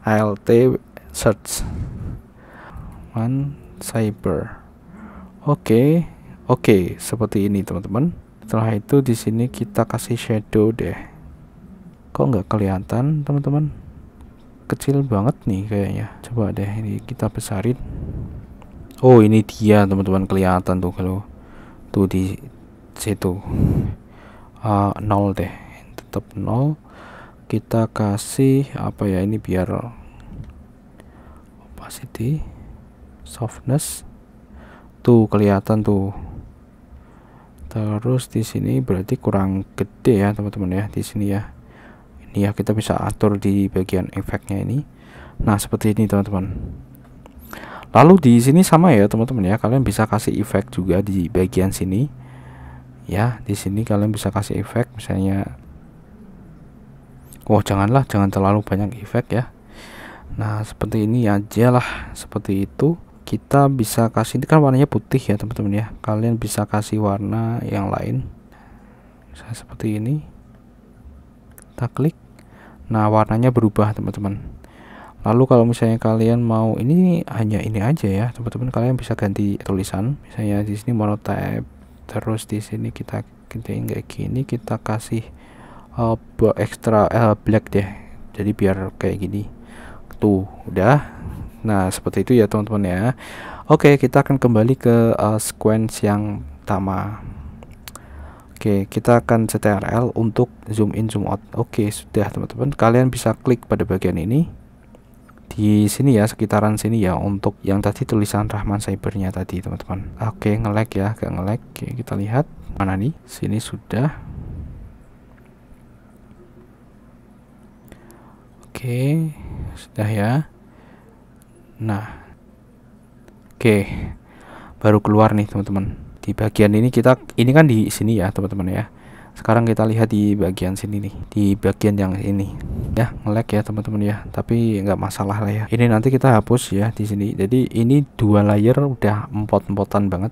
[SPEAKER 1] alt search Rahman Cyber. Oke, seperti ini teman-teman. Setelah itu di sini kita kasih shadow deh. Kok nggak kelihatan teman-teman? Kecil banget nih kayaknya. Coba deh ini kita besarin. Oh ini dia teman-teman, kelihatan tuh kalau tuh di situ. 0 deh, tetap 0. Kita kasih apa ya ini biar opacity, softness. Tuh kelihatan tuh. Terus di sini berarti kurang gede ya teman-teman ya di sini ya. Ini ya kita bisa atur di bagian efeknya ini. Nah seperti ini teman-teman. Lalu di sini sama ya teman-teman ya, kalian bisa kasih efek juga di bagian sini. Ya di sini kalian bisa kasih efek misalnya. Jangan terlalu banyak efek ya. Nah seperti ini aja lah, seperti itu. kita bisa kasih, ini kan warnanya putih ya teman-teman ya, kalian bisa kasih warna yang lain misalnya seperti ini, kita klik, nah warnanya berubah teman-teman. Lalu kalau misalnya kalian mau ini hanya ini aja ya teman-teman, kalian bisa ganti tulisan, misalnya di sini monotype, terus di sini kita ganti kayak gini, kita kasih extra black deh, jadi biar kayak gini tuh udah. Nah seperti itu ya teman-teman ya. Oke, kita akan kembali ke sequence yang pertama. Oke, kita akan CTRL untuk zoom in zoom out. Oke, sudah teman-teman, kalian bisa klik pada bagian ini di sini ya, sekitaran sini ya, untuk yang tadi tulisan Rahman Cybernya tadi teman-teman. Oke, nge-lag ya, agak nge-lag. Oke, kita lihat mana nih, sini sudah. Oke, sudah ya. Nah, oke, baru keluar nih teman-teman. Di bagian ini ini kan di sini ya teman-teman ya. Sekarang kita lihat di bagian sini nih, di bagian yang ini ya, nge-lag ya teman-teman ya, tapi nggak masalah lah ya. Ini nanti kita hapus ya di sini. Jadi ini 2 layer udah empot-empotan banget.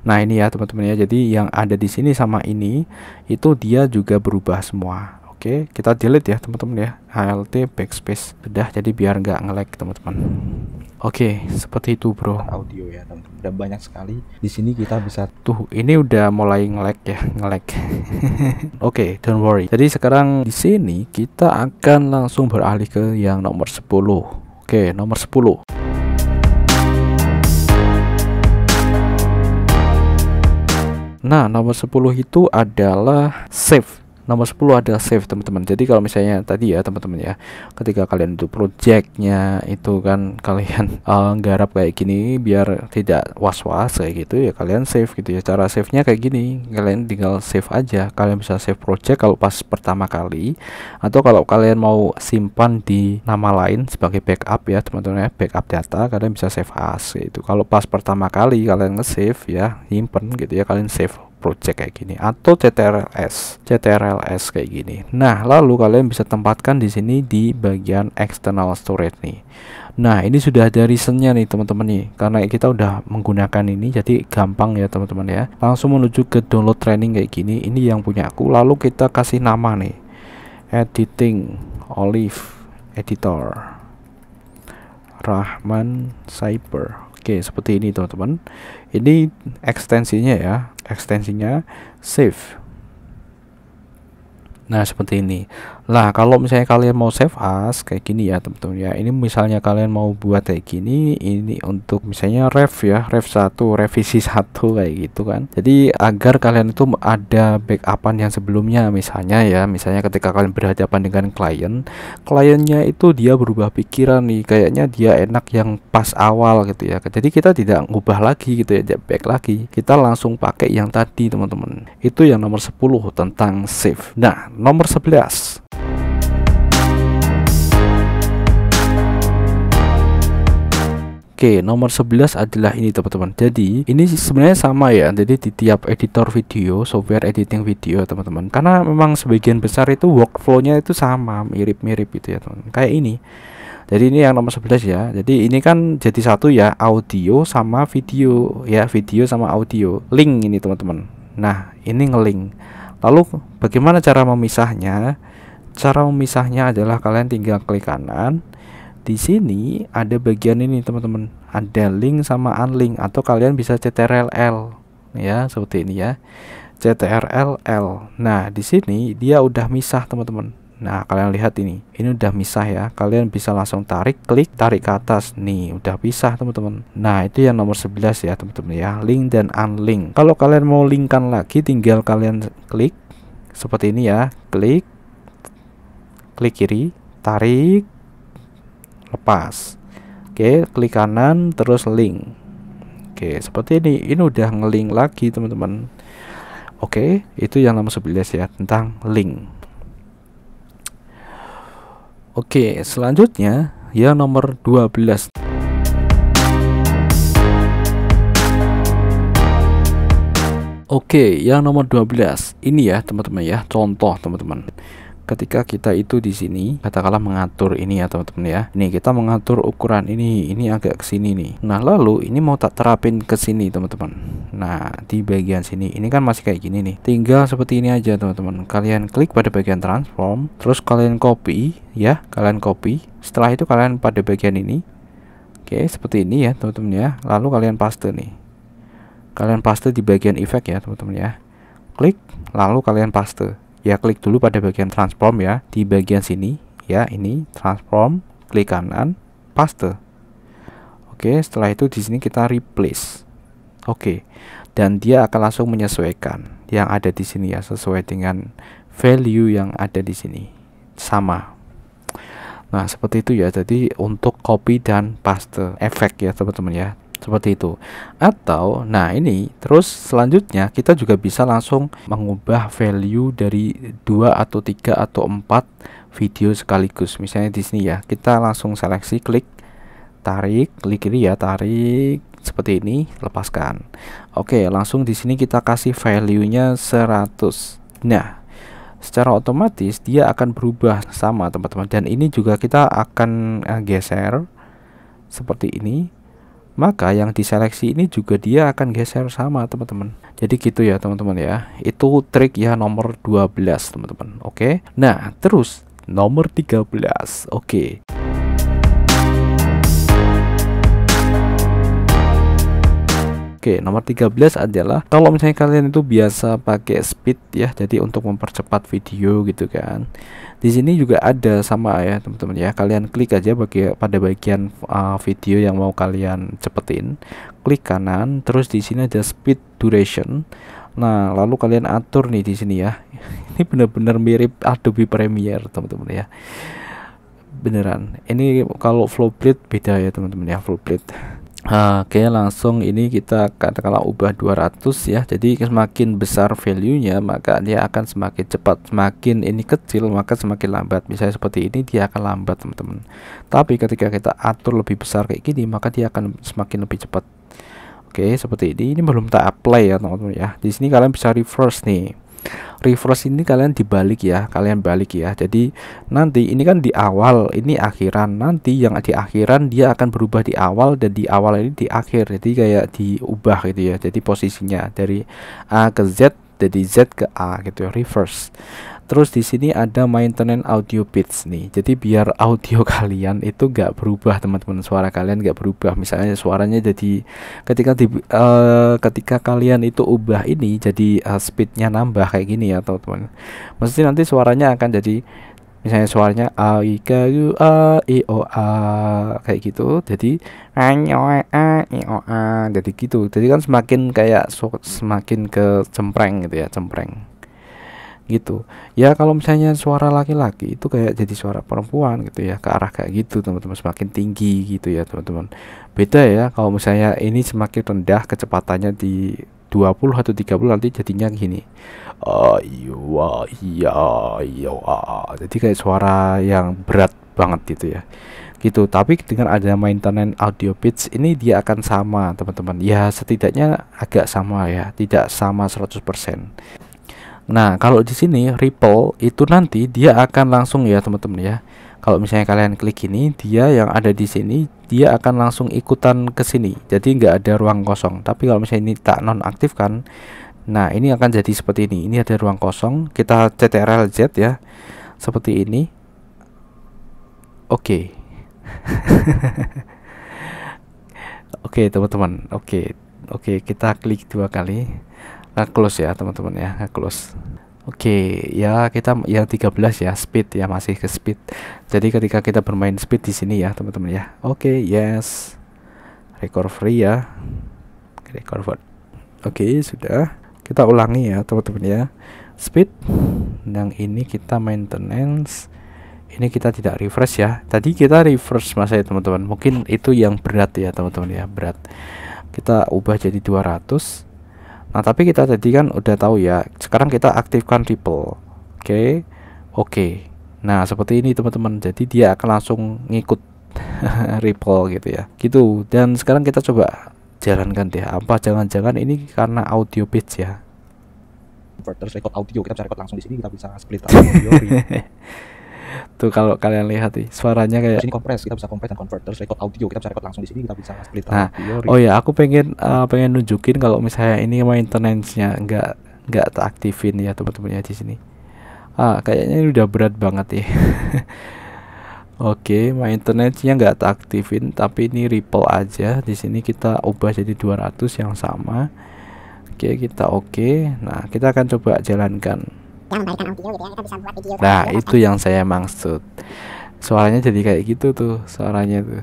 [SPEAKER 1] Nah ini ya teman-teman ya, jadi yang ada di sini sama ini itu dia juga berubah semua. Oke, kita delete ya teman-teman ya, HLT backspace, sudah, jadi biar nggak nge-lag teman-teman. Oke, seperti itu bro.
[SPEAKER 2] Audio ya teman-teman, udah banyak sekali di sini kita bisa.
[SPEAKER 1] Tuh, ini udah mulai nge-lag ya, nge-lag. Oke, don't worry. Jadi sekarang di sini kita akan langsung beralih ke yang nomor 10. Oke, nomor 10. Nah, nomor 10 itu adalah save. Nomor 10 adalah save teman-teman. Jadi kalau misalnya tadi ya teman-teman ya, ketika kalian itu projectnya itu kan kalian nggarap kayak gini biar tidak was-was kayak gitu ya, kalian save gitu ya. Cara save-nya kayak gini, kalian tinggal save aja. Kalian bisa save project kalau pas pertama kali, atau kalau kalian mau simpan di nama lain sebagai backup ya teman-teman ya, backup data, kalian bisa save as gitu. Kalau pas pertama kali kalian nge-save ya, simpen gitu ya, kalian save project kayak gini, atau CTRLS kayak gini. Nah, lalu kalian bisa tempatkan di sini di bagian external storage nih. Nah, ini sudah ada reasonnya nih teman-teman nih, karena kita udah menggunakan ini, jadi gampang ya teman-teman ya. Langsung menuju ke download training kayak gini. Ini yang punya aku. Lalu kita kasih nama nih, editing Olive editor Rahman Cyber. Oke, seperti ini teman-teman. Ini ekstensinya ya, ekstensinya save. Nah seperti ini. Lah kalau misalnya kalian mau save as kayak gini ya teman-teman ya, ini misalnya kalian mau buat kayak gini, ini untuk misalnya ref ya, ref 1, revisi 1 kayak gitu kan. Jadi agar kalian itu ada backupan yang sebelumnya, misalnya ya, misalnya ketika kalian berhadapan dengan kliennya itu dia berubah pikiran nih, kayaknya dia enak yang pas awal gitu ya. Jadi kita tidak ngubah lagi gitu ya, back lagi, kita langsung pakai yang tadi teman-teman. Itu yang nomor 10 tentang save. Nah nomor 11. Oke, nomor 11 adalah ini teman-teman. Jadi ini sebenarnya sama ya, jadi di tiap editor video, software editing video teman-teman, karena memang sebagian besar itu workflow-nya itu sama, mirip-mirip gitu ya teman-teman, kayak ini. Jadi ini yang nomor 11 ya. Jadi ini kan jadi satu ya, audio sama video ya, video sama audio, link ini teman-teman. Nah ini ngelink. Lalu bagaimana cara memisahnya? Cara memisahnya adalah kalian tinggal klik kanan. Di sini ada bagian ini teman-teman, ada link sama unlink, atau kalian bisa CTRL ya, seperti ini ya, CTRL. Nah di sini dia udah misah teman-teman. Nah kalian lihat ini udah misah ya, kalian bisa langsung tarik, klik, tarik ke atas, nih udah pisah teman-teman. Nah itu yang nomor 11 ya teman-teman ya, link dan unlink. Kalau kalian mau linkkan lagi, tinggal kalian klik seperti ini ya, klik kiri, tarik, lepas. Oke, klik kanan terus link. Oke, seperti ini udah ngelink lagi teman-teman. Oke, itu yang nomor 11 ya, tentang link. Oke, selanjutnya yang nomor 12. Oke, yang nomor 12 ini ya teman-teman ya, contoh teman-teman. ketika kita itu di sini katakanlah mengatur ini ya teman-teman ya. Nih kita mengatur ukuran ini agak ke sini nih. Nah, lalu ini mau tak terapin ke sini teman-teman. Nah, di bagian sini ini kan masih kayak gini nih. Tinggal seperti ini aja teman-teman. Kalian klik pada bagian transform, terus kalian copy ya, kalian copy. Setelah itu kalian pada bagian ini. Oke, seperti ini ya teman-teman ya. Lalu kalian paste nih. Kalian paste di bagian efek ya teman-teman ya. Klik, lalu kalian paste. Ya, klik dulu pada bagian transform ya, di bagian sini ya, ini transform, klik kanan, paste. Oke, setelah itu di sini kita replace. Oke, dan dia akan langsung menyesuaikan yang ada di sini ya, sesuai dengan value yang ada di sini, sama. Nah, seperti itu ya. Jadi untuk copy dan paste efek ya teman-teman ya, seperti itu. Atau nah ini terus selanjutnya kita juga bisa langsung mengubah value dari 2 atau 3 atau 4 video sekaligus. Misalnya di sini ya, kita langsung seleksi, klik, tarik, klik kiri ya, tarik seperti ini, lepaskan. Oke, langsung di sini kita kasih value-nya 100. Nah, secara otomatis dia akan berubah sama teman-teman, dan ini juga kita akan geser seperti ini. Maka yang diseleksi ini juga dia akan geser sama teman-teman. Jadi gitu ya teman-teman ya. Itu trik ya nomor 12 teman-teman. Oke. Nah, terus nomor 13. Oke. Oke, nomor 13 adalah kalau misalnya kalian itu biasa pakai speed ya, jadi untuk mempercepat video gitu kan. Di sini juga ada sama ya teman-teman ya. Kalian klik aja pada bagian video yang mau kalian cepetin. Klik kanan, terus di sini ada speed duration. Nah, lalu kalian atur nih di sini ya. Ini benar-benar mirip Adobe Premiere teman-teman ya. Beneran. Ini kalau Flowblade beda ya teman-teman ya, Flowblade. Oke, langsung ini kita katakanlah ubah 200 ya. Jadi semakin besar value-nya maka dia akan semakin cepat. Semakin ini kecil maka semakin lambat. Misalnya seperti ini dia akan lambat teman-teman. Tapi ketika kita atur lebih besar kayak gini maka dia akan semakin lebih cepat. Oke, seperti ini. Ini belum tak apply ya teman-teman ya. Di sini kalian bisa reverse nih. Reverse ini kalian dibalik ya, kalian balik ya. Jadi nanti ini kan di awal, ini akhiran. Nanti yang di akhiran dia akan berubah di awal, dan di awal ini di akhir. Jadi kayak diubah gitu ya. Jadi posisinya dari A ke Z, dari Z ke A gitu ya, reverse. Terus di sini ada maintenance audio pitch nih. Jadi biar audio kalian itu gak berubah teman-teman, suara kalian gak berubah. Misalnya suaranya jadi ketika kalian itu ubah ini jadi speednya nambah kayak gini ya teman-teman. Mesti nanti suaranya akan jadi misalnya suaranya a i k u a i o a kayak gitu. Jadi a i o a jadi gitu. Jadi kan semakin kayak semakin ke cempreng gitu ya, cempreng gitu ya. Kalau misalnya suara laki-laki itu kayak jadi suara perempuan gitu ya, ke arah kayak gitu teman-teman, semakin tinggi gitu ya teman-teman. Beda ya kalau misalnya ini semakin rendah kecepatannya di 20 atau 30 nanti jadinya gini, jadi kayak suara yang berat banget gitu ya gitu. Tapi dengan ada maintenance audio pitch ini dia akan sama teman-teman ya, setidaknya agak sama ya, tidak sama 100%. Nah, kalau di sini ripple itu nanti dia akan langsung ya teman-teman ya. Kalau misalnya kalian klik ini, dia yang ada di sini dia akan langsung ikutan ke sini. Jadi nggak ada ruang kosong. Tapi kalau misalnya ini tak nonaktifkan, nah ini akan jadi seperti ini. Ini ada ruang kosong. Kita CTRL Z ya, seperti ini. Oke. Oke teman-teman. Oke, kita klik 2 kali. Close ya teman-teman ya, close. Oke ya, kita yang 13 ya, speed ya, masih ke speed. Jadi ketika kita bermain speed di sini ya teman-teman ya. Oke, yes, recovery ya, recover. Oke, sudah, kita ulangi ya teman-teman ya. Speed, yang ini kita maintenance, ini kita tidak refresh ya. Tadi kita refresh masa ya teman-teman, mungkin itu yang berat ya teman-teman ya, berat. Kita ubah jadi 200. Nah, tapi kita tadi kan udah tahu ya. Sekarang kita aktifkan ripple. Oke. Nah, seperti ini teman-teman. Jadi dia akan langsung ngikut ripple gitu ya. Gitu. Dan sekarang kita coba jalankan deh. Apa jangan-jangan ini karena audio pitch ya?
[SPEAKER 2] converters, record audio, kita bisa record langsung di sini, kita bisa split audio.
[SPEAKER 1] Tuh kalau kalian lihat nih suaranya kayak
[SPEAKER 2] Sini kompres, kita bisa kompres dan converters, record audio, kita bisa record langsung di sini, kita bisa split
[SPEAKER 1] nah,
[SPEAKER 2] audio.
[SPEAKER 1] oh ya aku pengen nunjukin kalau misalnya ini maintenance-nya nggak teraktifin ya teman-teman ya di sini. Kayaknya ini udah berat banget ya. Oke, maintenance-nya nggak teraktifin, tapi ini ripple aja. Di sini kita ubah jadi 200 yang sama. Oke, kita oke. Nah, kita akan coba jalankan. Nah, itu yang saya maksud. Suaranya jadi kayak gitu tuh, suaranya tuh.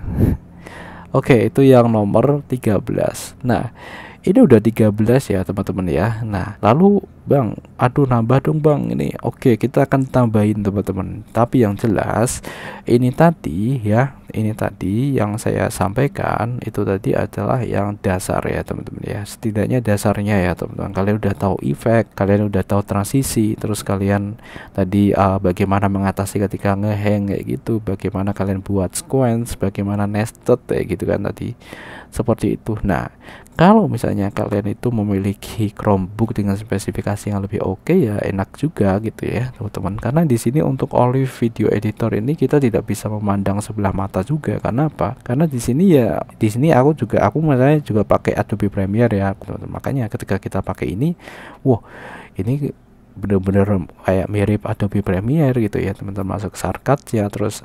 [SPEAKER 1] Oke, itu yang nomor 13. Nah, ini udah 13 ya teman-teman ya. Nah, lalu Bang, aduh nambah dong Bang ini. Oke, kita akan tambahin teman-teman. Tapi yang jelas ini tadi ya, ini tadi yang saya sampaikan itu tadi adalah yang dasar ya teman-teman ya. Setidaknya dasarnya ya teman-teman. Kalian udah tahu efek, kalian udah tahu transisi, terus kalian tadi bagaimana mengatasi ketika ngehang kayak gitu, bagaimana kalian buat sequence, bagaimana nested kayak gitu kan tadi. Seperti itu. Nah, kalau misalnya kalian itu memiliki Chromebook dengan spesifikasi yang lebih oke ya enak juga gitu ya teman-teman, karena di sini untuk Olive Video Editor ini kita tidak bisa memandang sebelah mata juga. Karena apa? Karena di sini aku misalnya juga pakai Adobe Premiere ya teman-teman. Makanya ketika kita pakai ini, wow, ini bener-bener kayak mirip Adobe Premiere gitu ya teman-teman, masuk shortcut ya terus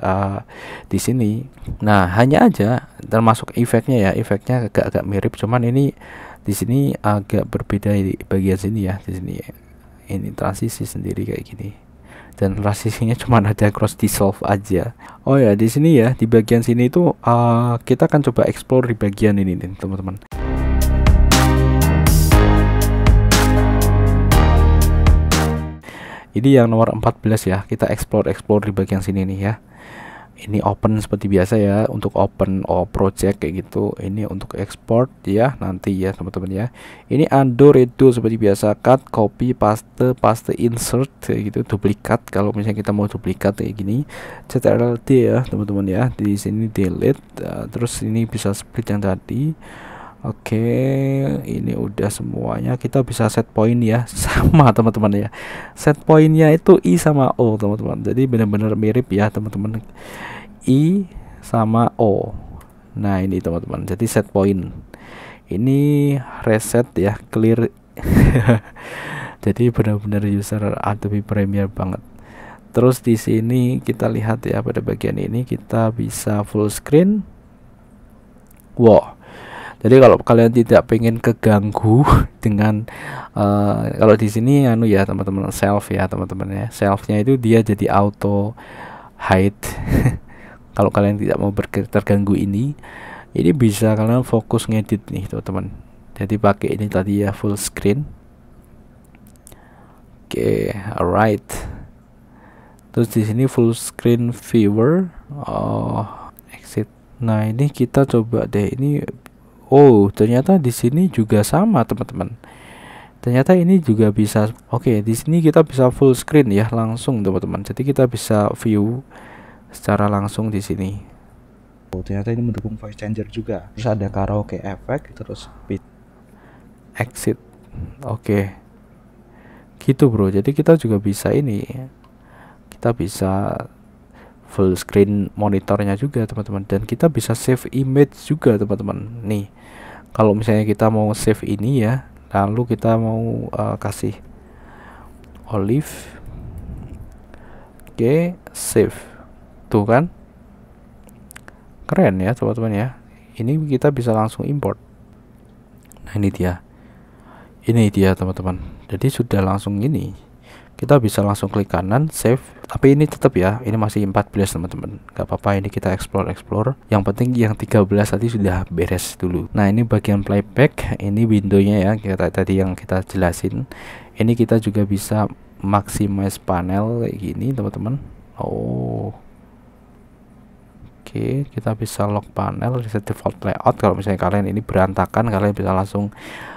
[SPEAKER 1] di sini. Nah, hanya aja termasuk efeknya ya, efeknya agak mirip, cuman ini di sini agak berbeda di bagian sini ya. Di sini ini transisi sendiri kayak gini, dan transisinya cuma ada cross dissolve aja. Oh ya, di sini ya di bagian sini itu kita akan coba explore di bagian ini nih teman-teman. Ini yang nomor 14 ya, kita explore di bagian sini nih ya. Ini open seperti biasa ya, untuk open project kayak gitu. Ini untuk export ya nanti ya teman-teman ya. Ini undo, redo seperti biasa, cut, copy, paste, insert kayak gitu, duplikat kalau misalnya kita mau duplikat kayak gini. CTRL-D ya teman-teman ya. Di sini delete, terus ini bisa split yang tadi. Oke, ini udah semuanya. Kita bisa set point ya, sama teman-teman ya. Set pointnya itu I sama O teman-teman. Jadi benar-benar mirip ya teman-teman, I sama O. Nah ini teman-teman. Jadi set point. Ini reset ya, clear. Jadi benar-benar user Adobe Premiere banget. Terus di sini kita lihat ya, pada bagian ini kita bisa full screen. Wow. Jadi kalau kalian tidak pengen keganggu dengan kalau di sini ya teman-teman, self ya teman-teman ya. Selfnya itu dia jadi auto hide. Kalau kalian tidak mau terganggu ini bisa kalian fokus ngedit nih teman-teman. Jadi pakai ini tadi ya, full screen. Oke, alright. Terus di sini full screen viewer. Exit. Nah ini kita coba deh ini. Oh, ternyata di sini juga sama teman-teman. Ternyata ini juga bisa. Oke, di sini kita bisa full screen ya langsung teman-teman. Jadi kita bisa view secara langsung di sini.
[SPEAKER 2] Oh, ternyata ini mendukung voice changer juga. Terus ada karaoke effect, terus speed.
[SPEAKER 1] Exit. Oke. Gitu bro. Jadi kita juga bisa ini. Kita bisa full screen monitornya juga teman-teman, dan kita bisa save image juga teman-teman. Nih kalau misalnya kita mau save ini ya, lalu kita mau kasih Olive, oke, save, tuh kan keren ya teman-teman ya. Ini kita bisa langsung import. Nah ini dia teman-teman. Jadi sudah langsung ini, kita bisa langsung klik kanan save. Tapi ini tetap ya, ini masih 14 teman-teman, gak apa-apa, ini kita explore. Yang penting yang 13 tadi sudah beres dulu. Nah ini bagian playback, ini windownya ya, tadi yang kita jelasin. Ini kita juga bisa maximize panel kayak gini teman-teman. Oke, kita bisa lock panel, reset default layout. Kalau misalnya kalian ini berantakan, kalian bisa langsung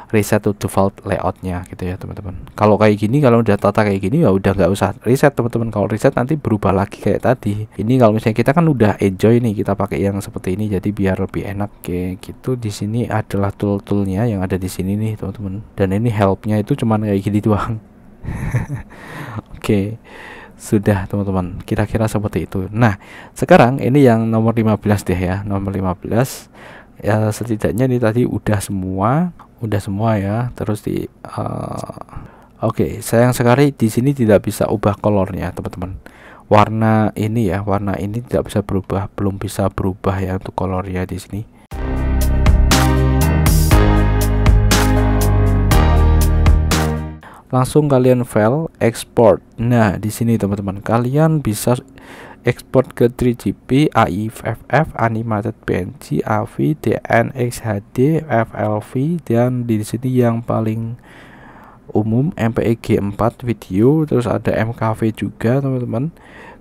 [SPEAKER 1] reset to default layoutnya gitu ya teman-teman. Kalau kayak gini, kalau udah tata kayak gini ya udah nggak usah reset teman-teman. Kalau reset nanti berubah lagi kayak tadi. Ini kalau misalnya kita kan udah enjoy nih, kita pakai yang seperti ini jadi biar lebih enak kayak gitu. Di sini adalah tool-toolnya yang ada di sini nih teman-teman, dan ini helpnya itu cuman kayak gini doang. Oke, sudah teman-teman, kira-kira seperti itu. Nah, sekarang ini yang nomor 15 deh ya, nomor 15 ya. Setidaknya ini tadi udah semua ya. Terus oke, sayang sekali di sini tidak bisa ubah colornya teman-teman. Warna ini ya, warna ini tidak bisa berubah, belum bisa berubah ya untuk colornya di sini. Langsung kalian file export. Nah, di sini teman-teman, kalian bisa export ke 3GP, AIFF, Animated PNG, AVI, DNX HD, FLV, dan di sini yang paling umum MPEG 4 video, terus ada MKV juga teman-teman.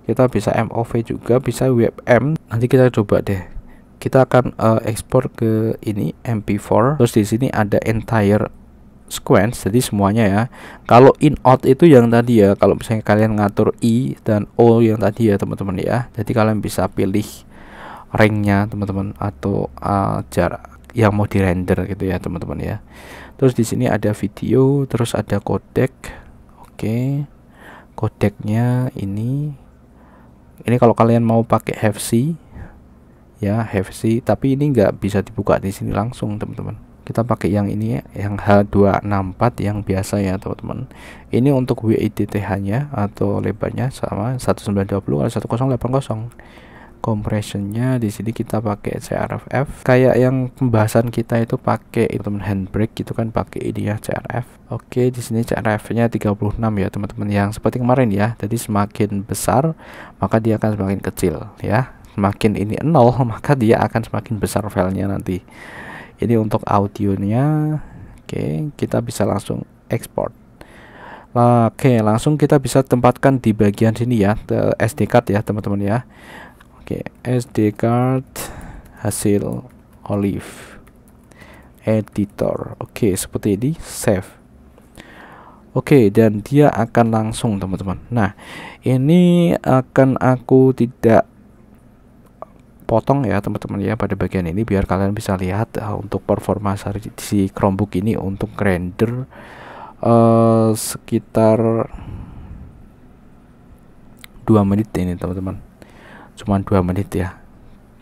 [SPEAKER 1] Kita bisa MOV juga, bisa WebM. Nanti kita coba deh. Kita akan ekspor ke ini MP4. Terus di sini ada entire sequence, jadi semuanya ya. Kalau in out itu yang tadi ya, kalau misalnya kalian ngatur I dan O yang tadi ya teman-teman ya, jadi kalian bisa pilih ranknya teman-teman, atau jarak yang mau di render gitu ya teman-teman ya. Terus di sini ada video, terus ada codec. Oke, codecnya ini kalau kalian mau pakai HEVC ya, HEVC, tapi ini nggak bisa dibuka di sini langsung teman-teman. Kita pakai yang ini ya, yang H264 yang biasa ya teman-teman. Ini untuk WIDTH nya atau lebarnya sama 1920 atau 1080. Compressionnya di sini kita pakai CRF, kayak yang pembahasan kita itu pakai teman handbrake gitu kan, pakai ini ya CRF. Oke, di sini CRF-nya 36 ya teman-teman, yang seperti kemarin ya. Jadi semakin besar maka dia akan semakin kecil ya. Semakin ini 0 maka dia akan semakin besar filenya nanti. Ini untuk audionya. Oke, kita bisa langsung export. Oke, langsung kita bisa tempatkan di bagian sini ya, SD card ya teman-teman ya. Oke, SD card, hasil Olive editor. Oke, seperti ini, save. Oke, dan dia akan langsung teman-teman. Nah, ini akan aku tidak potong ya teman-teman ya pada bagian ini, biar kalian bisa lihat untuk performa si Chromebook ini untuk render sekitar 2 menit ini teman-teman. Cuman 2 menit ya,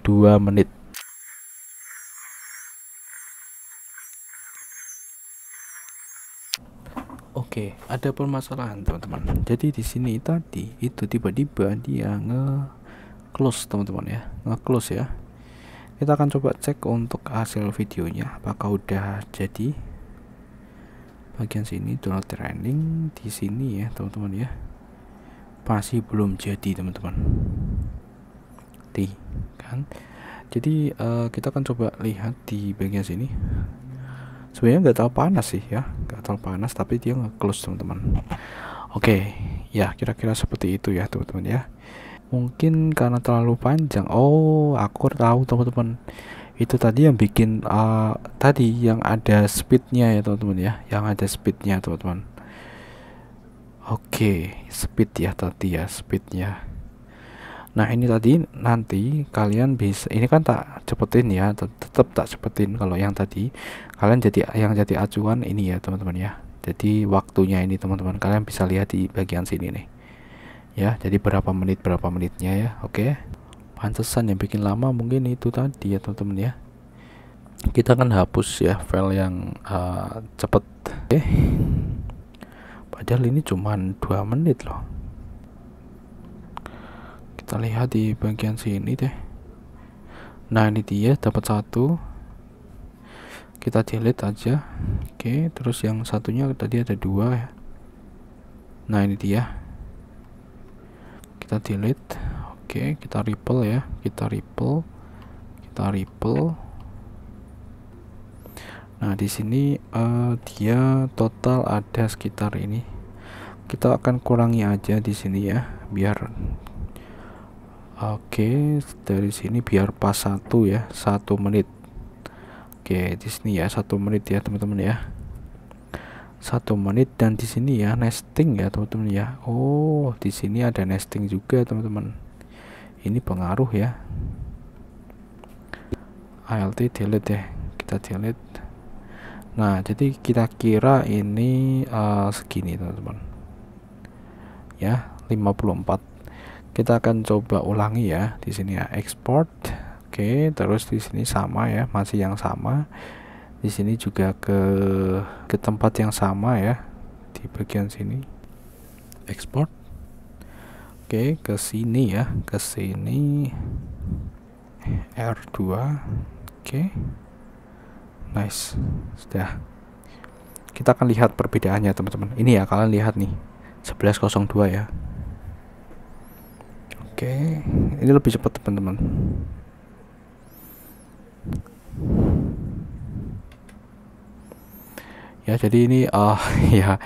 [SPEAKER 1] 2 menit. Oke, ada permasalahan teman-teman. Jadi di sini tadi itu tiba-tiba dia close teman-teman ya, nge-close ya. Kita akan coba cek untuk hasil videonya apakah udah jadi. Bagian sini download training di sini ya teman-teman ya, masih belum jadi teman-teman. Kan, jadi kita akan coba lihat di bagian sini. Sebenarnya nggak terlalu panas sih ya, nggak terlalu panas, tapi dia nge-close teman-teman. Oke, ya kira-kira seperti itu ya teman-teman ya. Mungkin karena terlalu panjang. Oh, aku tahu teman-teman, itu tadi yang bikin tadi yang ada speednya ya teman-teman ya, yang ada speednya teman-teman. Oke, speed ya tadi ya, speednya. Nah, ini tadi nanti kalian bisa, ini kan tak cepetin ya, tetap tak cepetin. Kalau yang tadi kalian jadi acuan ini ya teman-teman ya. Jadi waktunya ini teman-teman, kalian bisa lihat di bagian sini nih ya, jadi berapa menitnya ya. Oke, pantesan yang bikin lama mungkin itu tadi ya teman-teman ya. Kita kan hapus ya file yang cepet. Oke, padahal ini cuman 2 menit loh. Kita lihat di bagian sini deh. Nah, ini dia dapat 1, kita delete aja. Oke, terus yang satunya tadi ada 2 ya. Nah, ini dia, kita delete. Oke, kita ripple ya, kita ripple. Nah, di sini dia total ada sekitar ini. Kita akan kurangi aja di sini ya, biar oke, dari sini biar pas 1 ya, 1 menit. Oke, di sini ya 1 menit ya teman-teman ya, 1 menit. Dan di sini ya nesting ya teman-teman ya. Oh, di sini ada nesting juga teman-teman. Ini pengaruh ya. Alt delete ya, kita delete. Nah, jadi kita kira ini segini teman-teman. ya 54. Kita akan coba ulangi ya di sini ya, export. Oke, terus di sini sama ya, masih yang sama. Di sini juga ke tempat yang sama ya, di bagian sini export. Oke, ke sini ya, ke sini R2. Oke, nice, sudah. Kita akan lihat perbedaannya teman-teman. Ini ya, kalian lihat nih 1102 ya. Oke, ini lebih cepat teman-teman. Ya, jadi ini ya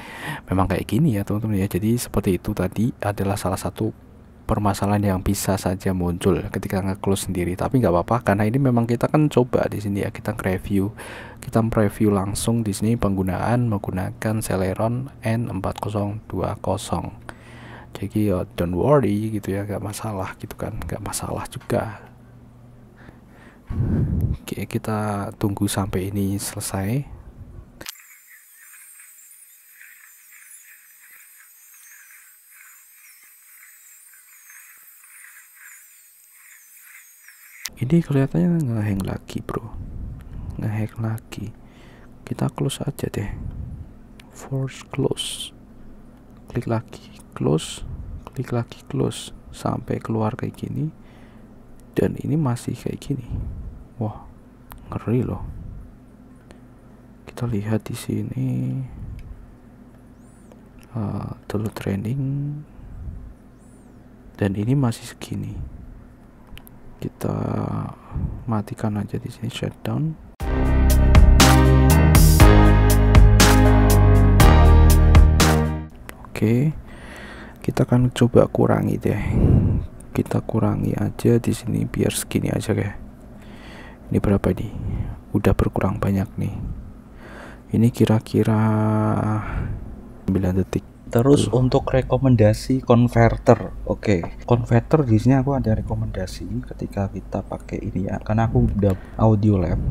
[SPEAKER 1] memang kayak gini ya teman-teman ya. Jadi seperti itu tadi adalah salah satu permasalahan yang bisa saja muncul ketika nge-close sendiri. Tapi nggak apa-apa karena ini memang kita kan coba di sini ya, kita review langsung di sini menggunakan Celeron N4020. Jadi ya don't worry gitu ya, nggak masalah gitu kan, nggak masalah juga. Oke, kita tunggu sampai ini selesai. Ini kelihatannya ngehang lagi bro, ngehang lagi. Kita close aja deh, force close, klik lagi close, klik lagi close sampai keluar kayak gini. Dan ini masih kayak gini. Wah, ngeri loh. Kita lihat di sini dulu training, dan ini masih segini. Kita matikan aja di sini, shutdown. Oke, kita akan coba kurangi deh. Kita kurangi aja di sini biar segini aja ya. Ini berapa nih? Udah berkurang banyak nih. Ini kira-kira 9 detik.
[SPEAKER 2] Terus untuk rekomendasi konverter, oke. Konverter di sini aku ada rekomendasi ketika kita pakai ini ya, karena aku udah audio lab.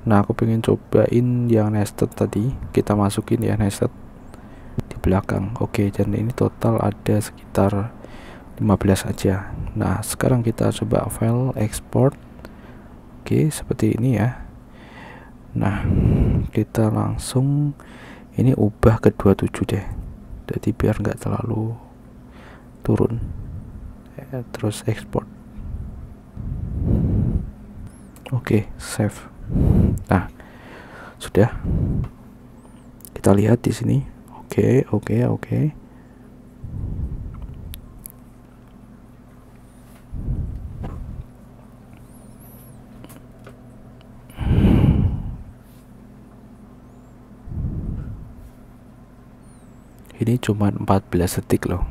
[SPEAKER 1] Nah, aku pengen cobain yang nested tadi. Kita masukin ya nested di belakang. Oke, dan ini total ada sekitar 15 aja. Nah, sekarang kita coba file export. Oke, seperti ini ya. Nah, kita langsung ini ubah ke 27 deh. Jadi biar nggak terlalu turun. Terus export. Oke, save. Nah, sudah. Kita lihat di sini. Oke. Ini cuma 14 detik loh.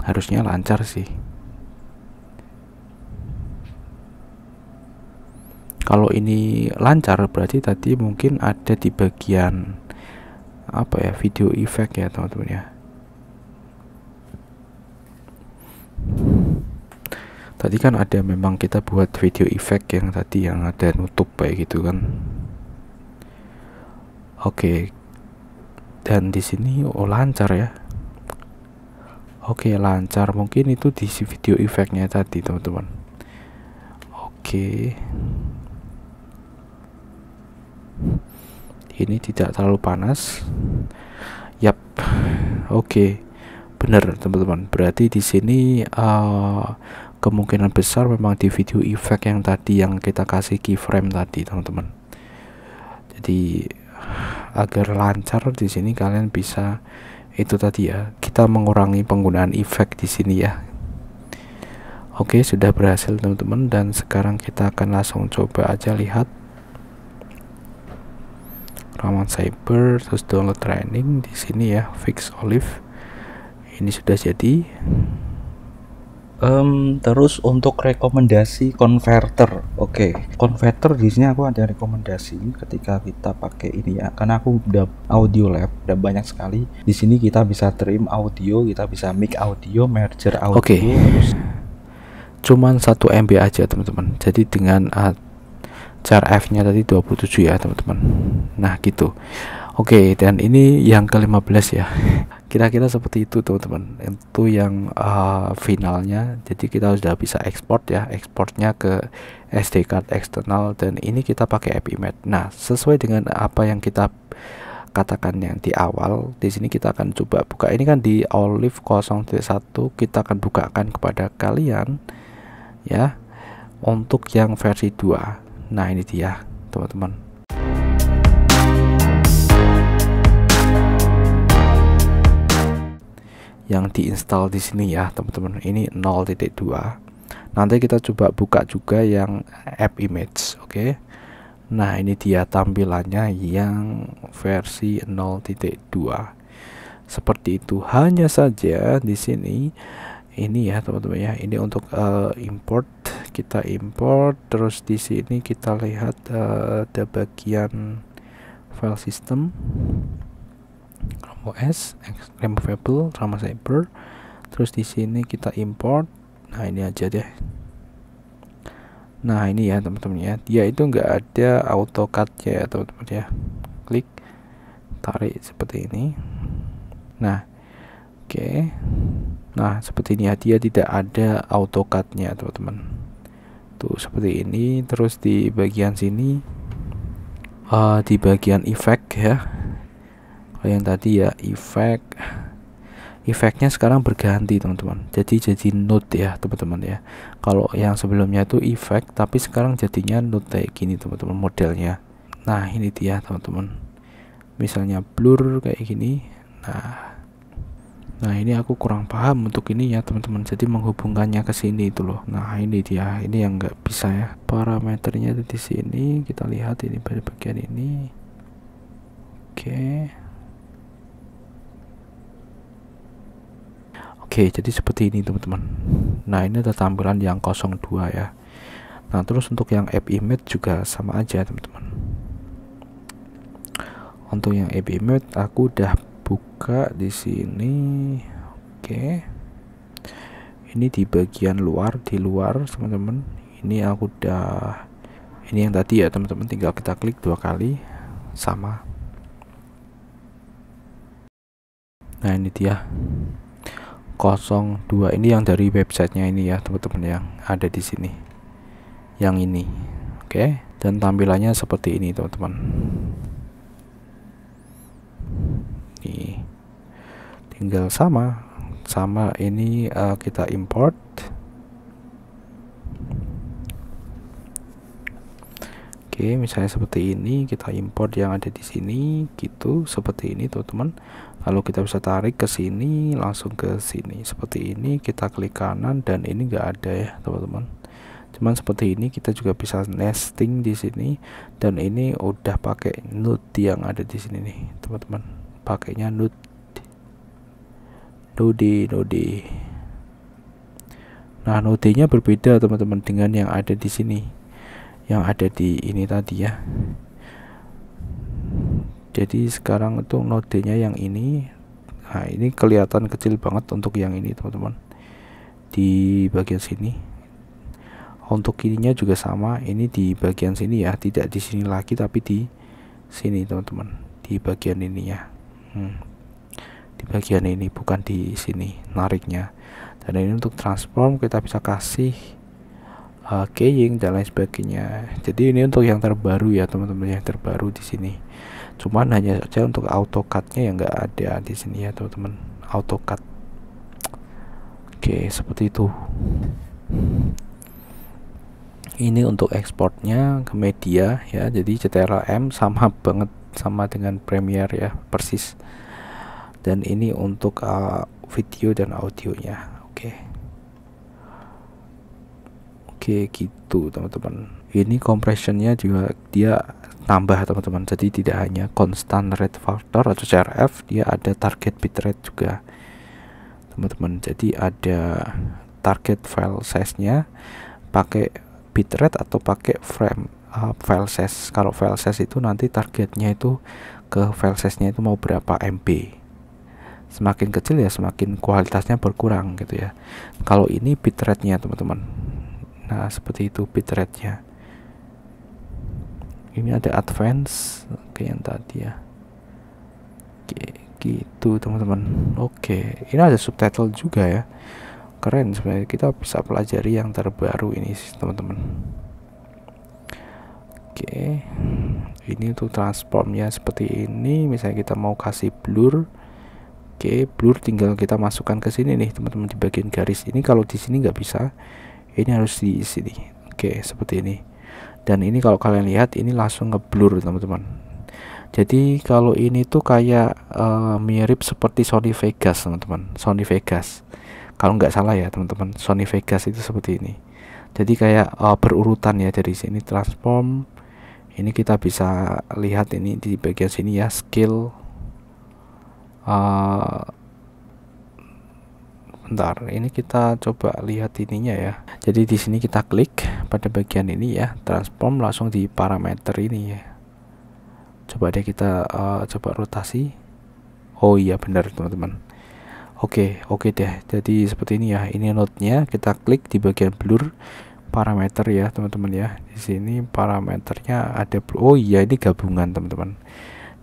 [SPEAKER 1] Harusnya lancar sih. Kalau ini lancar berarti tadi mungkin ada di bagian apa ya, video effect ya teman-teman ya. Tadi kan ada memang kita buat video effect yang tadi yang ada nutup kayak gitu kan. Oke. Dan di sini lancar ya. Oke, lancar. Mungkin itu di video effect-nya tadi teman-teman. Oke. Ini tidak terlalu panas. Yap. Oke. Bener teman-teman. Berarti di sini kemungkinan besar memang di video effect yang tadi yang kita kasih keyframe tadi teman-teman. Jadi agar lancar di sini kalian bisa itu tadi ya, kita mengurangi penggunaan efek di sini ya. Oke, sudah berhasil teman-teman, dan sekarang kita akan langsung coba aja lihat Raman Cyber, terus download training di sini ya, fix olive. Ini sudah jadi.
[SPEAKER 2] Terus untuk rekomendasi konverter, oke. Konverter di sini aku ada rekomendasi ketika kita pakai ini ya, karena aku udah audio lab, udah banyak sekali. Di sini kita bisa trim audio, kita bisa mic audio, merger audio.
[SPEAKER 1] Oke. Cuman 1 MB aja teman-teman. Jadi dengan char F-nya tadi 27 ya teman-teman. Nah gitu. Oke, dan ini yang ke-15 ya. Kira-kira seperti itu teman-teman, itu yang finalnya. Jadi kita sudah bisa ekspor ya, ekspornya ke SD card eksternal, dan ini kita pakai app image. Nah, sesuai dengan apa yang kita katakan yang di awal, di sini kita akan coba buka. Ini kan di Olive 0.1 kita akan bukakan kepada kalian ya untuk yang versi 2. Nah, ini dia teman-teman. Yang diinstal di sini ya teman-teman, ini 0.2. Nanti kita coba buka juga yang app image. Oke. Nah, ini dia tampilannya yang versi 0.2. Seperti itu. Hanya saja di sini ini ya teman-teman ya, ini untuk import. Kita import, terus di sini kita lihat ada bagian file system, OS, removable, sama cyber. Terus di sini kita import. Nah, ini aja deh. Nah, ini ya teman-teman ya, dia itu nggak ada AutoCAD ya teman-teman ya. Klik, tarik seperti ini. Nah, oke. Nah, seperti ini ya, dia tidak ada AutoCAD-nya teman-teman. Tuh seperti ini. Terus di bagian sini, di bagian efek ya, kalau yang tadi ya efek, efeknya sekarang berganti teman-teman, jadi node ya teman-teman ya. Kalau yang sebelumnya itu efek, tapi sekarang jadinya node kayak gini teman-teman modelnya. Nah, ini dia teman-teman, misalnya blur kayak gini. Nah, ini aku kurang paham untuk ini ya teman-teman, jadi menghubungkannya ke sini itu loh. Nah, ini dia, ini yang nggak bisa ya, parameternya di sini kita lihat, ini pada bagian ini. Oke, jadi seperti ini teman-teman. Nah, ini ada tampilan yang 02 ya. Nah, terus untuk yang app image juga sama aja teman-teman. Untuk yang app image aku udah buka di sini. Oke. Ini di bagian luar, di luar teman-teman. Ini aku udah, ini yang tadi ya teman-teman, tinggal kita klik 2 kali sama. Nah, ini dia 02, ini yang dari websitenya ini ya teman-teman, yang ada di sini, yang ini. Oke, dan tampilannya seperti ini teman-teman. Nih, tinggal sama ini kita import. Oke, misalnya seperti ini, kita import yang ada di sini gitu, seperti ini teman-teman. Lalu kita bisa tarik ke sini, langsung ke sini seperti ini. Kita klik kanan dan ini enggak ada ya teman-teman. Cuman seperti ini, kita juga bisa nesting di sini, dan ini udah pakai node yang ada di sini nih teman-teman. Pakainya node. Nah, nodenya berbeda teman-teman dengan yang ada di sini, yang ada di ini tadi ya. Jadi sekarang itu nodenya yang ini. Nah, ini kelihatan kecil banget untuk yang ini teman-teman, di bagian sini. Untuk ininya juga sama, ini di bagian sini ya, tidak di sini lagi tapi di sini teman-teman, di bagian ini ya. Di bagian ini, bukan di sini nariknya. Dan ini untuk transform kita bisa kasih keying dan lain sebagainya. Jadi ini untuk yang terbaru ya teman-teman, yang terbaru di sini. Cuman hanya saja untuk AutoCAD-nya yang nggak ada di sini ya teman-teman, AutoCAD. Oke, seperti itu. Ini untuk ekspornya ke media ya, jadi CTRL-M sama banget, sama dengan Premiere ya, persis. Dan ini untuk video dan audionya. Oke, gitu teman-teman. Ini compressionnya juga dia tambah teman-teman, jadi tidak hanya constant rate factor atau CRF, dia ada target bitrate juga teman-teman. Jadi ada target file size nya pakai bitrate atau pakai file size. Kalau file size itu nanti targetnya itu ke file size nya itu mau berapa MB. Semakin kecil ya semakin kualitasnya berkurang gitu ya. Kalau ini bitrate nya teman-teman, nah seperti itu bitrate nya. Ini ada advance kayak yang tadi ya. Oke, gitu teman-teman. Oke, ini ada subtitle juga ya, keren sebenarnya. Kita bisa pelajari yang terbaru ini teman-teman. Oke, ini untuk transformnya seperti ini. Misalnya kita mau kasih blur, oke, blur tinggal kita masukkan ke sini nih teman-teman, di bagian garis ini. Kalau di sini nggak bisa, ini harus di sini. Oke, seperti ini. Dan ini kalau kalian lihat ini langsung ngeblur teman-teman. Jadi kalau ini tuh kayak mirip seperti Sony Vegas teman-teman. Sony Vegas kalau nggak salah ya teman-teman, Sony Vegas itu seperti ini. Jadi kayak berurutan ya, dari sini transform. Ini kita bisa lihat ini di bagian sini ya, skill. Bentar, ini kita coba lihat ininya ya. Jadi di sini kita klik pada bagian ini ya, transform, langsung di parameter ini ya. Coba deh kita coba rotasi. Oh iya benar teman-teman. Oke deh. Jadi seperti ini ya. Ini node-nya, kita klik di bagian blur parameter ya teman-teman ya. Di sini parameternya ada. Oh iya, ini gabungan teman-teman.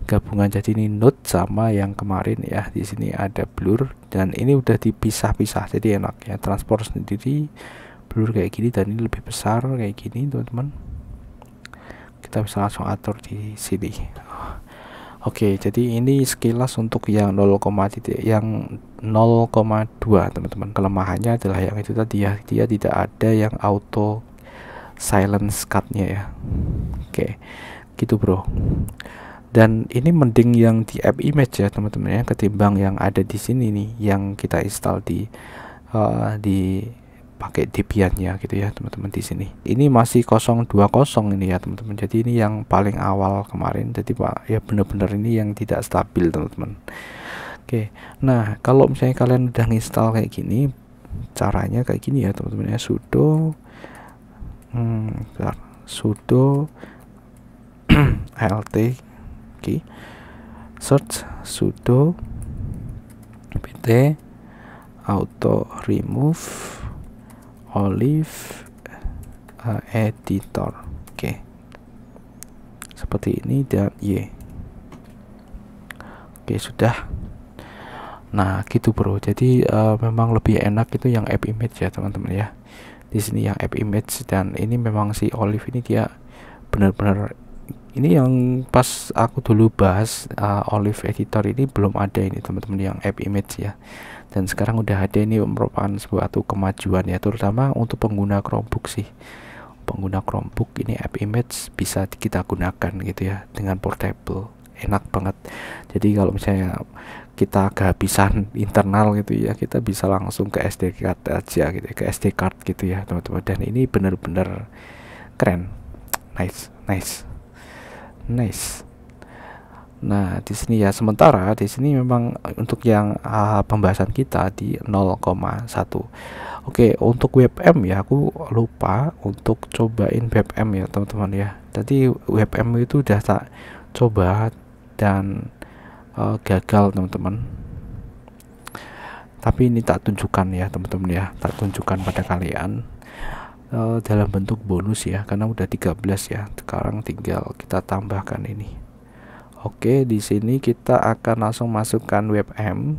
[SPEAKER 1] Gabungan, jadi ini node sama yang kemarin ya. Di sini ada blur dan ini udah dipisah-pisah. Jadi enak ya, transport sendiri, blur kayak gini, dan ini lebih besar kayak gini teman-teman. Kita bisa langsung atur di sini. Oke, jadi ini sekilas untuk yang 0, yang 0,2 teman-teman. Kelemahannya adalah yang itu tadi ya, dia tidak ada yang auto silence cut-nya ya. Oke, gitu bro. Dan ini mending yang di app image ya teman-teman ya, ketimbang yang ada di sini nih, yang kita install di pakai Debian-nya gitu ya teman-teman. Di sini ini masih 020 ini ya teman-teman. Jadi ini yang paling awal kemarin. Jadi Pak ya, bener-bener ini yang tidak stabil teman-teman. Oke, nah kalau misalnya kalian udah install kayak gini, caranya kayak gini ya teman-teman ya. Sudo sudo alt search sudo pt auto remove olive editor. Oke, seperti ini, dan oke sudah. Nah gitu bro. Jadi memang lebih enak itu yang app image ya teman-teman ya. Di sini yang app image, dan ini memang si olive ini dia benar-benar, ini yang pas aku dulu bahas olive editor ini belum ada ini teman-teman, yang app image ya. Dan sekarang udah ada. Ini merupakan suatu kemajuan ya, terutama untuk pengguna Chromebook sih. Pengguna Chromebook ini app image bisa kita gunakan gitu ya, dengan portable, enak banget. Jadi kalau misalnya kita kehabisan internal gitu ya, kita bisa langsung ke SD card aja gitu ya, ke SD card gitu ya teman-teman. Dan ini bener-bener keren. Nice. Nah di sini ya, sementara di sini memang untuk yang pembahasan kita di 0,1. Oke, untuk webm ya, aku lupa untuk cobain webm ya teman-teman ya. Tadi webm itu udah tak coba dan gagal teman-teman. Tapi ini tak tunjukkan ya teman-teman ya, tak tunjukkan pada kalian dalam bentuk bonus ya, karena udah 13 ya. Sekarang tinggal kita tambahkan ini. Oke, di sini kita akan langsung masukkan webm.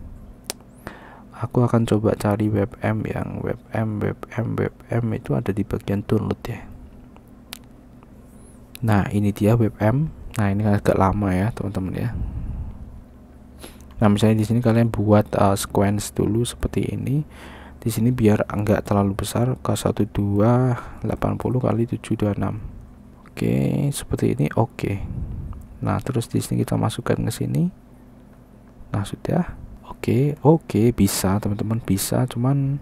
[SPEAKER 1] Aku akan coba cari webm, yang webm itu ada di bagian download ya. Nah ini dia webm. Nah ini agak lama ya teman-teman ya. Nah misalnya di sini kalian buat sequence dulu seperti ini. Di sini biar enggak terlalu besar, ke 1280 kali 726. Oke, seperti ini. Oke. Nah terus di sini kita masukkan ke sini. Nah sudah. Oke, bisa teman-teman, bisa. Cuman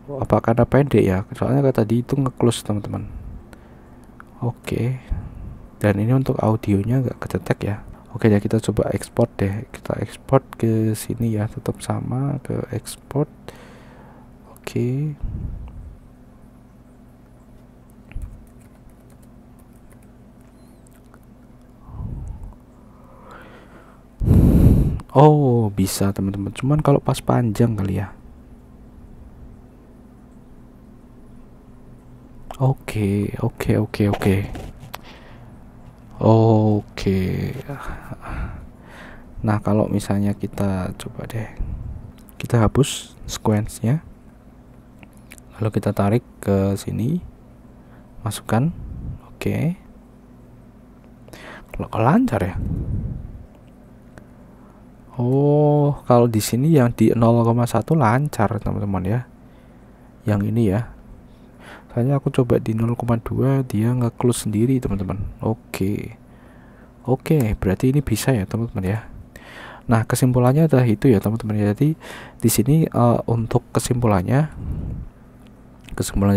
[SPEAKER 1] apa karena pendek ya, soalnya tadi itu nge-close teman-teman. Oke, dan ini untuk audionya nggak kedetek ya. Oke ya, kita coba ekspor deh. Kita ekspor ke sini ya, tetap sama, ke ekspor. Oke. Oh bisa teman-teman, cuman kalau pas panjang kali ya. Oke. Nah kalau misalnya kita coba deh, kita hapus sequence-nya, lalu kita tarik ke sini, masukkan. Oke. Kok lancar ya? Oh, kalau di sini yang di 0,1 lancar teman-teman ya. Yang ini ya. Soalnya aku coba di 0,2 dia nge-close sendiri teman-teman. Oke. Oke, berarti ini bisa ya teman-teman ya. Nah, kesimpulannya adalah itu ya teman-teman. Jadi di sini untuk kesimpulannya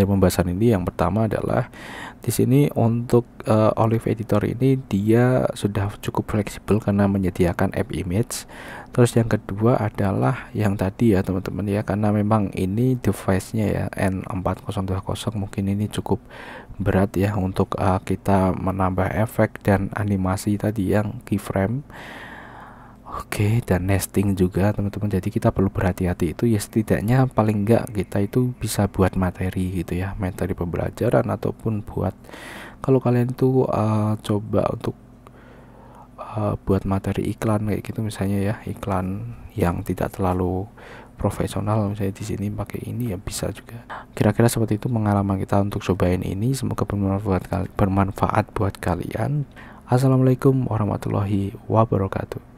[SPEAKER 1] pembahasan ini yang pertama adalah di sini untuk Olive Editor ini dia sudah cukup fleksibel karena menyediakan app image. Terus yang kedua adalah yang tadi ya teman-teman ya, karena memang ini device-nya ya N4020 mungkin ini cukup berat ya untuk kita menambah efek dan animasi tadi yang keyframe. Oke, dan nesting juga teman-teman. Jadi kita perlu berhati-hati itu ya, setidaknya paling enggak kita itu bisa buat materi gitu ya, materi pembelajaran ataupun buat kalau kalian itu coba untuk buat materi iklan kayak gitu misalnya ya, iklan yang tidak terlalu profesional misalnya di sini pakai ini ya bisa juga. Kira-kira seperti itu pengalaman kita untuk cobain ini. Semoga bermanfaat buat kalian. Assalamualaikum warahmatullahi wabarakatuh.